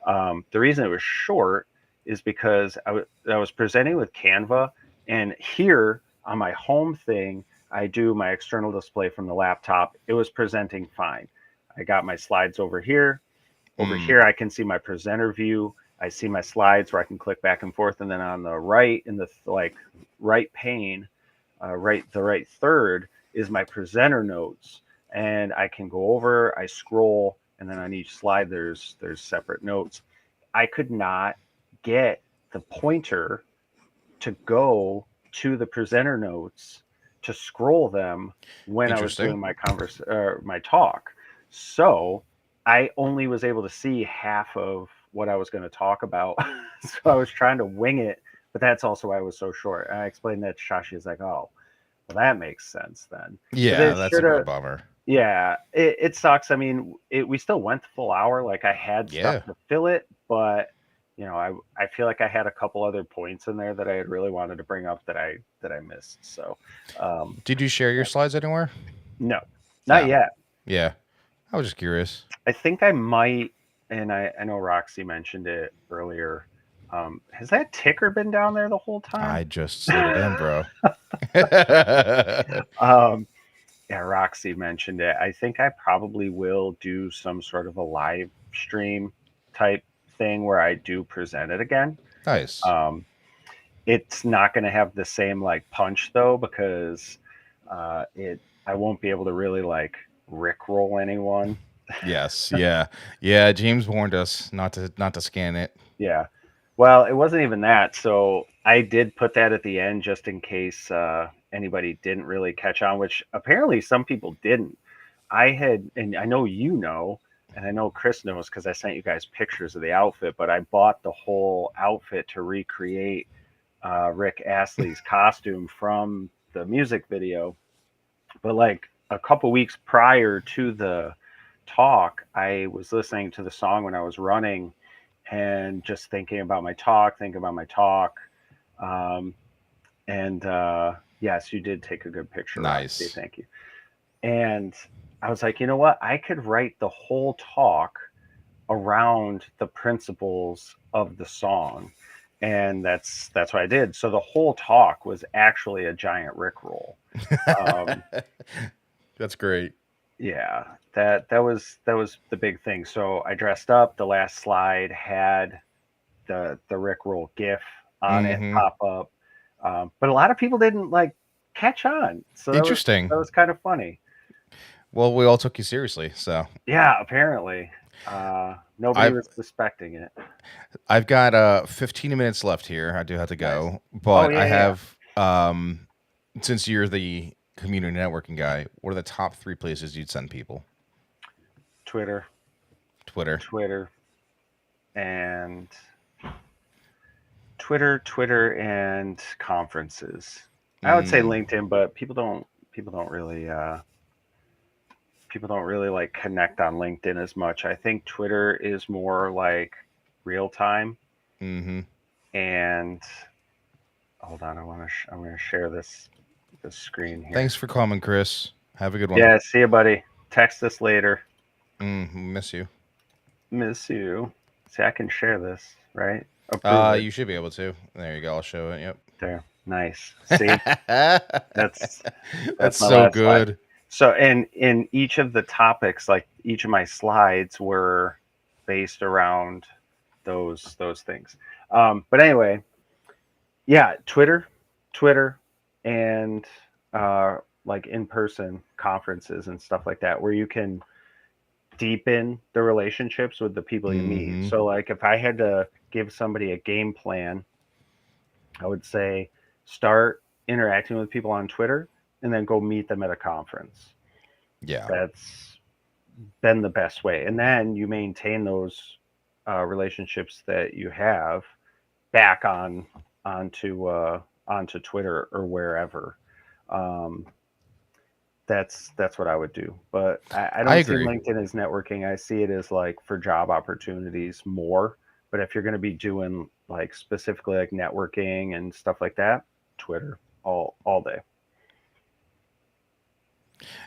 the reason it was short is because I was presenting with Canva, and here on my home thing, I do my external display from the laptop. It was presenting fine. I got my slides over here. Over Mm. here, I can see my presenter view. I see my slides where I can click back and forth, and then on the right, in the like right pane, the right third is my presenter notes, and I can go over. I scroll, and then on each slide, there's separate notes. I could not get the pointer to go to the presenter notes to scroll them when I was Interesting. doing my talk. So I only was able to see half of what I was going to talk about. So I was trying to wing it, but that's also why I was so short. And I explained that to Shashi is like, oh, well, that makes sense then. But Yeah, it that's a should real have, bummer. yeah, it sucks. I mean, we still went the full hour. Like I had stuff Yeah. to fill it, but I feel like I had a couple other points in there that I had really wanted to bring up that I missed. So, um, Did you share your slides anywhere? no, not No. yet. Yeah. I was just curious. I think I might, and I know Roxy mentioned it earlier. Has that ticker been down there the whole time? I just slid it in, bro. um, yeah, Roxy mentioned it. I think I probably will do some sort of a live stream type thing where I do present it again. Nice. Um, it's not going to have the same like punch though because it I won't be able to really like rickroll anyone. Yes. Yeah. Yeah. James warned us not to scan it. Yeah. Well, it wasn't even that. So I did put that at the end just in case anybody didn't really catch on, which apparently some people didn't. I had, and I know you know, and I know Chris knows because I sent you guys pictures of the outfit, but I bought the whole outfit to recreate Rick Astley's costume from the music video. But like a couple weeks prior to the talk, I was listening to the song when I was running and just thinking about my talk. Um, and yes, you did take a good picture, Roxy. Nice. Thank you. And I was like, you know what? I could write the whole talk around the principles of the song. And that's what I did. So the whole talk was actually a giant Rickroll. Um, That's great. yeah, that was the big thing. So I dressed up. The last slide had the Rickroll GIF on it Mm-hmm. pop up, but a lot of people didn't like catch on. So Interesting. that was kind of funny. Well, we all took you seriously, so Yeah, apparently nobody I've was suspecting it. I've got 15 minutes left here. I do have to Nice. go, Oh but I yeah, yeah. have since you're the community networking guy, what are the top 3 places you'd send people? Twitter, Twitter. Twitter, and Twitter, and conferences. I would say Mm, LinkedIn, but people don't really like connect on LinkedIn as much. I think Twitter is more like real time. mm-hmm. And hold on, I'm going to share this screen here. Thanks for coming, Chris. Have a good one. Yeah, see you, buddy. Text us later. Miss you. Miss you. See, I can share this, right? Approve it. You should be able to. There you go. I'll show it. There. Nice. See, that's That's my so last slide. good. So, in each of the topics, like each of my slides were based around those things. But anyway, yeah, Twitter, and like in person conferences and stuff like that, where you can deepen the relationships with the people you meet. Mm-hmm. So, like, if I had to give somebody a game plan, I would say start interacting with people on Twitter and then go meet them at a conference. Yeah. That's been the best way. And then you maintain those relationships that you have back onto Twitter or wherever. Um, that's what I would do. But I I don't see agree. LinkedIn as networking. I see it as like for job opportunities more. But if you're going to be doing like specifically like networking and stuff like that, Twitter all day.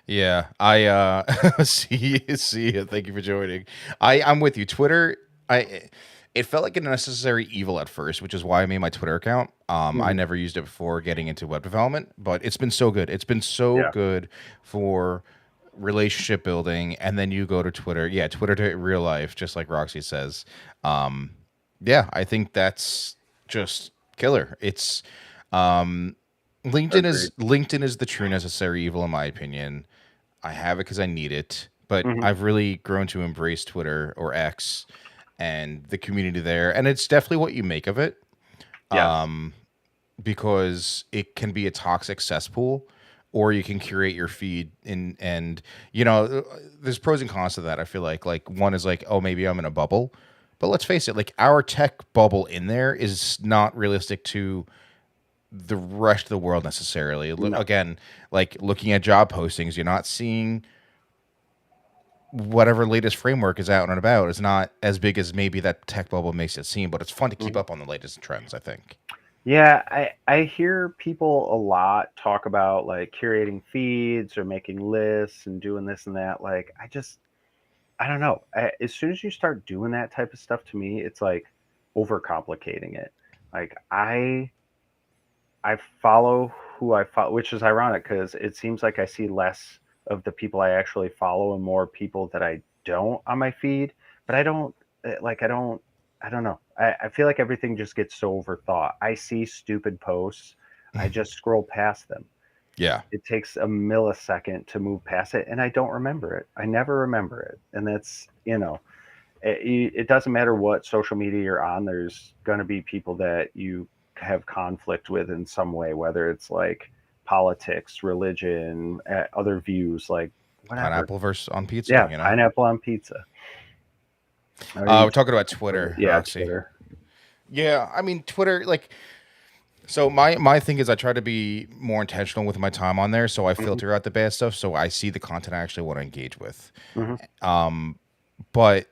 Yeah, I see. Thank you for joining. I'm with you. Twitter, I it felt like a necessary evil at first, which is why I made my Twitter account. I Mhm. never used it before getting into web development, but it's been so good. It's been so Yeah, good for relationship building. And then you go to Twitter, yeah, Twitter to real life, just like Roxy says. Um, yeah, I think that's just killer. It's um, agreed. LinkedIn is the true necessary evil in my opinion. I have it because I need it, but Hmm. I've really grown to embrace Twitter or X and the community there, and it's definitely what you make of it. Yes. Because it can be a toxic cesspool, or you can curate your feed and there's pros and cons to that. I feel like one is like, oh, maybe I'm in a bubble, But let's face it, like our tech bubble in there is not realistic to the rest of the world necessarily. No. Again, like looking at job postings, you're not seeing whatever latest framework is out and about. Is not as big as maybe that tech bubble makes it seem, but it's fun to keep Mhm. up on the latest trends, I think. Yeah, I hear people a lot talk about like curating feeds or making lists and doing this and that. Like, I don't know. As soon as you start doing that type of stuff, to me, it's like overcomplicating it. Like, I follow who I follow, which is ironic because it seems like I see less of the people I actually follow and more people that I don't on my feed. But I don't like, I don't know. I feel like everything just gets so overthought. I see stupid posts, I just scroll past them. Yeah. It takes a millisecond to move past it, and I don't remember it. I never remember it. And that's, it doesn't matter what social media you're on, there's going to be people that you have conflict with in some way, whether it's like politics, religion, other views, like whatever. Pineapple versus on pizza, Yeah, you know? pineapple on pizza. Or you We're talking about Twitter, yeah, Roxy. Twitter. Yeah, I mean Twitter, like so my thing is I try to be more intentional with my time on there, so I Hmm. filter out the bad stuff, so I see the content I actually want to engage with. Hmm. But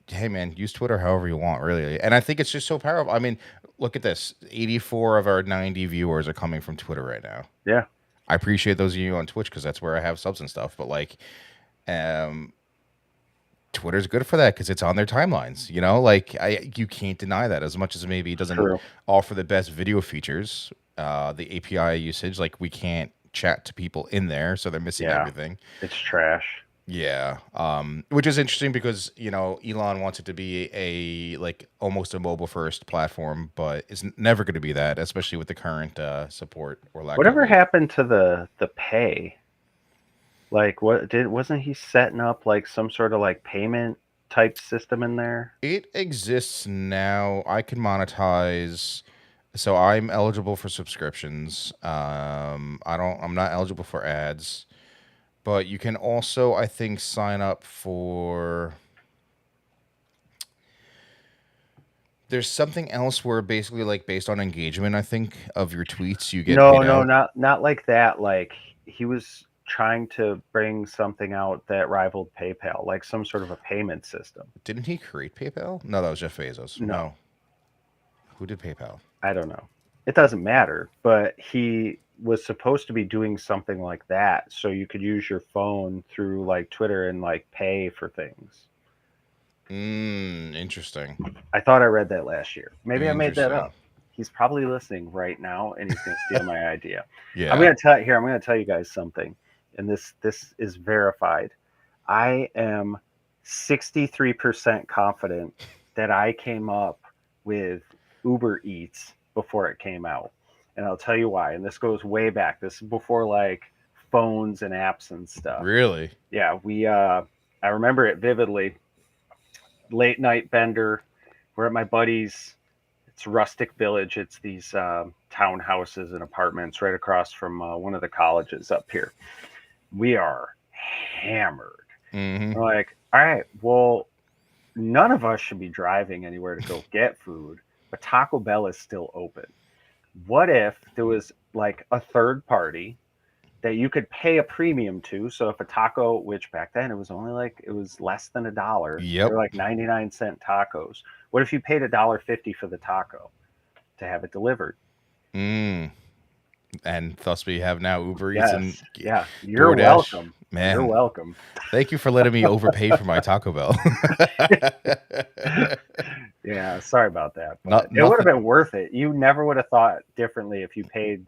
hey man, use Twitter however you want, really. And I think it's just so powerful. I mean, look at this. 84 of our 90 viewers are coming from Twitter right now. Yeah, I appreciate those of you on Twitch because that's where I have subs and stuff, but like um Twitter's good for that because it's on their timelines. You know, like you can't deny that. As much as maybe it doesn't true. offer the best video features, the API usage, like we can't chat to people in there, so they're missing Yeah, everything. it's trash. Yeah, which is interesting because Elon wants it to be a like almost a mobile first platform, but it's never going to be that, especially with the current support or lack of Whatever it. happened to the pay? Like, wasn't he setting up like some sort of like payment type system in there? It exists now. I can monetize. So I'm eligible for subscriptions. I'm not eligible for ads, but you can also, I think, sign up for. There's something else where basically, like, based on engagement, I think, of your tweets, you get No, paid no, out. not like that. Like he was trying to bring something out that rivaled PayPal, like some sort of a payment system. Didn't he create PayPal? No, that was Jeff Bezos. No, No, who did PayPal? I don't know. It doesn't matter, but he was supposed to be doing something like that so you could use your phone through like Twitter and like pay for things. Interesting. I thought I read that last year. Maybe I made that Interesting. up. He's probably listening right now and he's going to steal my idea. Yeah. I'm going to tell you guys something. And this is verified. I am 63% confident that I came up with Uber Eats before it came out. And I'll tell you why. And this goes way back. This is before like phones and apps and stuff. Really? Yeah, I remember it vividly. Late night bender. We're at my buddy's. It's Rustic Village. It's these townhouses and apartments right across from one of the colleges up here. We are hammered. Mm-hmm. We're like, all right, well, none of us should be driving anywhere to go get food, but Taco Bell is still open. What if there was like a third party that you could pay a premium to? So if a taco, which back then it was less than $1, they Yep. were like 99-cent tacos. What if you paid $1.50 for the taco to have it delivered? Mm. And thus we have now Uber Eats and Yes. Yeah. You're DoorDash. welcome. You're Man, welcome. thank you for letting me overpay for my Taco Bell. Yeah, sorry about that, but Not it would have nothing, been worth it. You never would have thought differently if you paid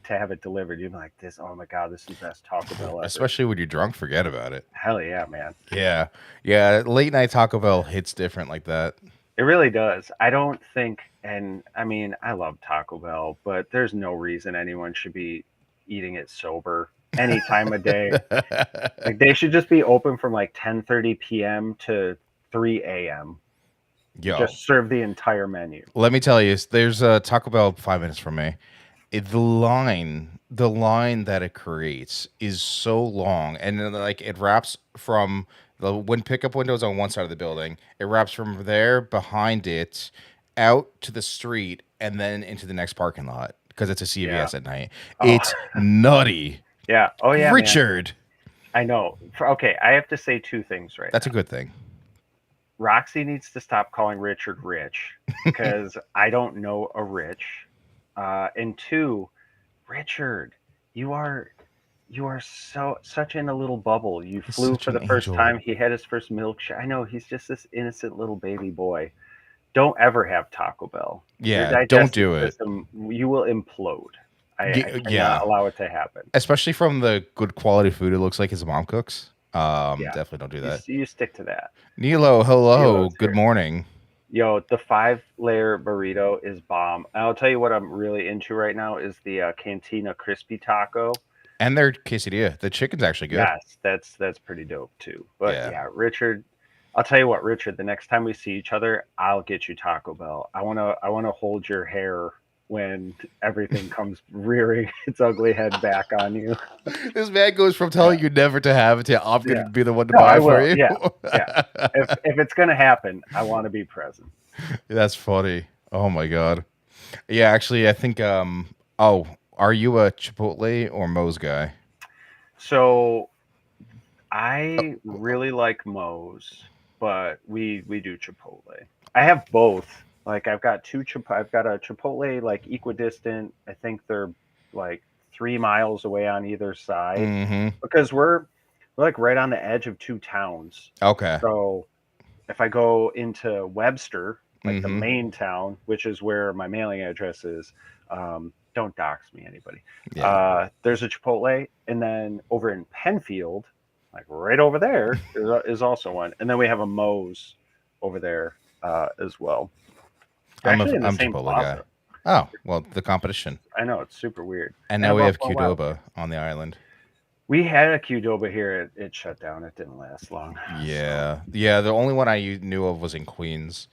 to have it delivered. You'd be like, "This, oh my god, this is the best Taco Bell ever." especially when you're drunk. Forget about it. Hell yeah, man! Yeah, yeah. Late night Taco Bell hits different like that. It really does. I don't think, and I mean, I love Taco Bell, but there's no reason anyone should be eating it sober any time of day. Like they should just be open from like 10:30 p.m. to 3 a.m. Yo, Just serve the entire menu. let me tell you, there's a Taco Bell 5 minutes from me. The line that it creates is so long, and then like it wraps from The when pickup window is on one side of the building, it wraps from there behind it out to the street and then into the next parking lot because it's a Yeah. CVS at night. Oh, It's nutty. yeah. Oh, yeah, man. Richard. I know. Okay, I have to say two things right That's a now. good thing. Roxy needs to stop calling Richard Rich because I don't know a Rich. And two, Richard, you are such in a little bubble. You He's flew such for an the first angel. time. He had his first milkshake. I know he's just this innocent little baby boy. Don't ever have Taco Bell. Your Yeah, don't digestive do it. system, you will implode. I cannot Yeah, allow it to happen. especially from the good quality food it looks like his mom cooks. Yeah, Definitely don't do that. you stick to that. Nilo, hello. Kilos Good here. morning. Yo, the 5-layer burrito is bomb. And I'll tell you what I'm really into right now is the Cantina crispy taco. And their quesadilla. The chicken's actually good. Yes, that's pretty dope too. But Yeah. yeah, Richard, I'll tell you what, Richard, the next time we see each other, I'll get you Taco Bell. I wanna hold your hair when everything comes rearing its ugly head back on you. This man goes from telling you never to have it to I'm Yeah. gonna be the one to No, buy I it for will. you. Yeah. Yeah. If it's gonna happen, I want to be present. That's funny. Oh my god. Yeah, actually I think oh, are you a Chipotle or Moe's guy? So I really like Moe's, but we do Chipotle. I have both. Like I've got a Chipotle like equidistant. I think they're like 3 miles away on either side Mm-hmm. because we're like right on the edge of two towns. Okay. So if I go into Webster, like the Mm-hmm. main town, which is where my mailing address is, don't dox me, anybody. Yeah. There's a Chipotle, and then over in Penfield, like right over there, is also one, and then we have a Moe's over there as well. They're actually in the I'm same Chipotle guy. plaza. Oh, well, the competition. I know it's super weird. And now we about have 4 miles. Qdoba on the island. We had a Qdoba here. It shut down. It didn't last long. Yeah. Yeah, the only one I knew of was in Queens,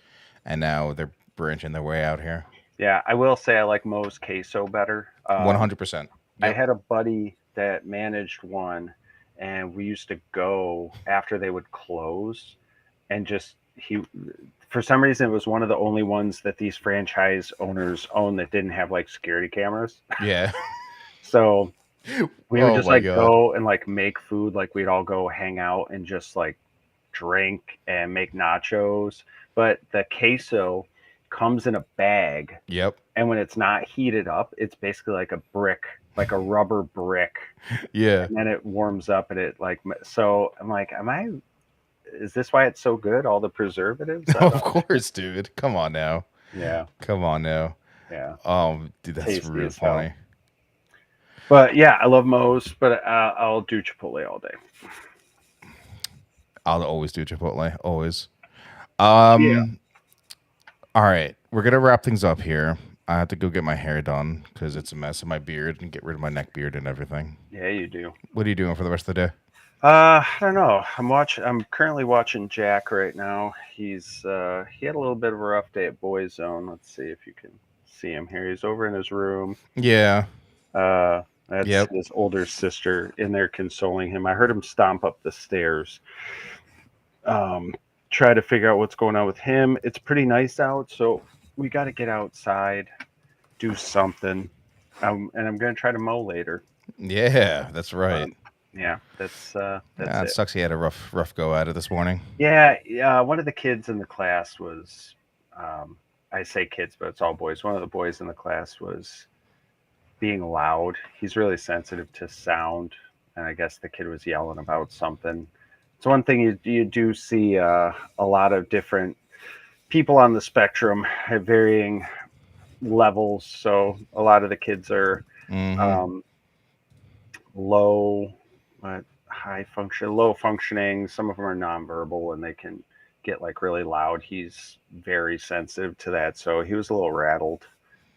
and now they're branching their way out here. Yeah, I will say I like Moe's queso better. 100%. I Yep. had a buddy that managed one, and we used to go after they would close, and just he, for some reason, it was one of the only ones that these franchise owners own that didn't have like security cameras. Yeah. So we would Oh just my like god. go and like make food, like we'd all go hang out and just like drink and make nachos. But the queso comes in a bag, Yep. and when it's not heated up, it's basically like a brick, like a rubber brick, Yeah. and then it warms up and it like so I'm like, is this why it's so good? All the preservatives? Of course, dude. Come on now. Yeah, Come on now. yeah, Dude, that's tasty real as hell. funny. But yeah, I love Moe's, but I'll do Chipotle all day. I'll always do Chipotle. Always. Yeah. All right. We're gonna wrap things up here. I have to go get my hair done because it's a mess in my beard and get rid of my neck beard and everything. Yeah, you do. What are you doing for the rest of the day? I don't know. I'm currently watching Jack right now. He had a little bit of a rough day at Boys Zone. Let's see if you can see him here. He's over in his room. Yeah. That's Yep. his older sister in there consoling him. I heard him stomp up the stairs. Try to figure out what's going on with him. It's pretty nice out, so we got to get outside, do something. And I'm gonna try to mow later. Yeah, that's right. Yeah, that's It it. sucks he had a rough go at it this morning. Yeah. One of the kids in the class was, I say kids, but it's all boys. One of the boys in the class was being loud. He's really sensitive to sound, and I guess the kid was yelling about something. It's one thing you do see a lot of different people on the spectrum at varying levels. So a lot of the kids are low, low functioning. Some of them are nonverbal, and they can get like really loud. He's very sensitive to that, so he was a little rattled.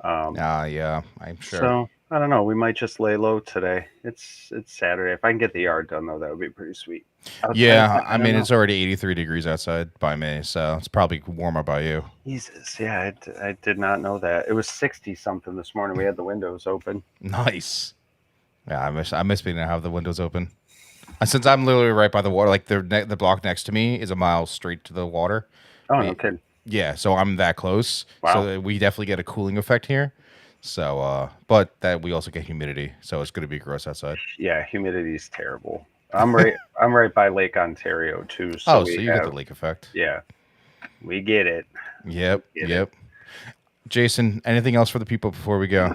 Yeah, I'm sure. So I don't know. We might just lay low today. It's Saturday. If I can get the yard done though, that would be pretty sweet. Yeah, I mean it's already 83 degrees outside by me, so it's probably warmer by you. Jesus, yeah, I did not know that. It was 60 something this morning. We had the windows open. Nice. Yeah, I miss being able to have the windows open. Since I'm literally right by the water, like the block next to me is a mile straight to the water. Oh, no We, kidding. yeah, so I'm that close. Wow. So we definitely get a cooling effect here. So, but that we also get humidity, so it's going to be gross outside. Yeah, humidity is terrible. I'm right by Lake Ontario too, so Oh, so we you get have the lake effect. yeah, we get it. We Yep, get it. yep. Jason, anything else for the people before we go?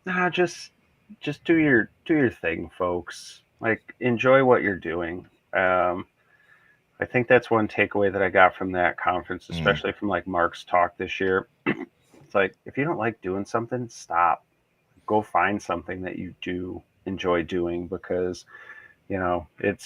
Nah, just do your thing, folks. Like enjoy what you're doing. Um, I think that's one takeaway that I got from that conference, Mm, especially from like Mark's talk this year. It's like if you don't like doing something, stop. Go find something that you do enjoy doing because it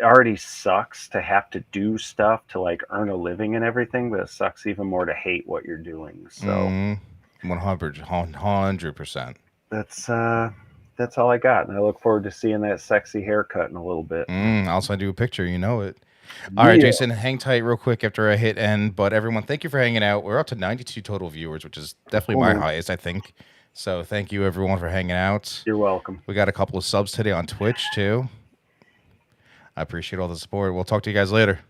already sucks to have to do stuff to like earn a living and everything, but it sucks even more to hate what you're doing. So mm, 100%. that's all I got, and I look forward to seeing that sexy haircut in a little bit. I'll send you a picture. You know it. All right, Yeah. Jason, hang tight real quick after I hit end. But everyone, thank you for hanging out. We're up to 92 total viewers, which is definitely Cool, my man. highest, I think. So thank you everyone for hanging out. You're welcome. We got a couple of subs today on Twitch too. I appreciate all the support. We'll talk to you guys later.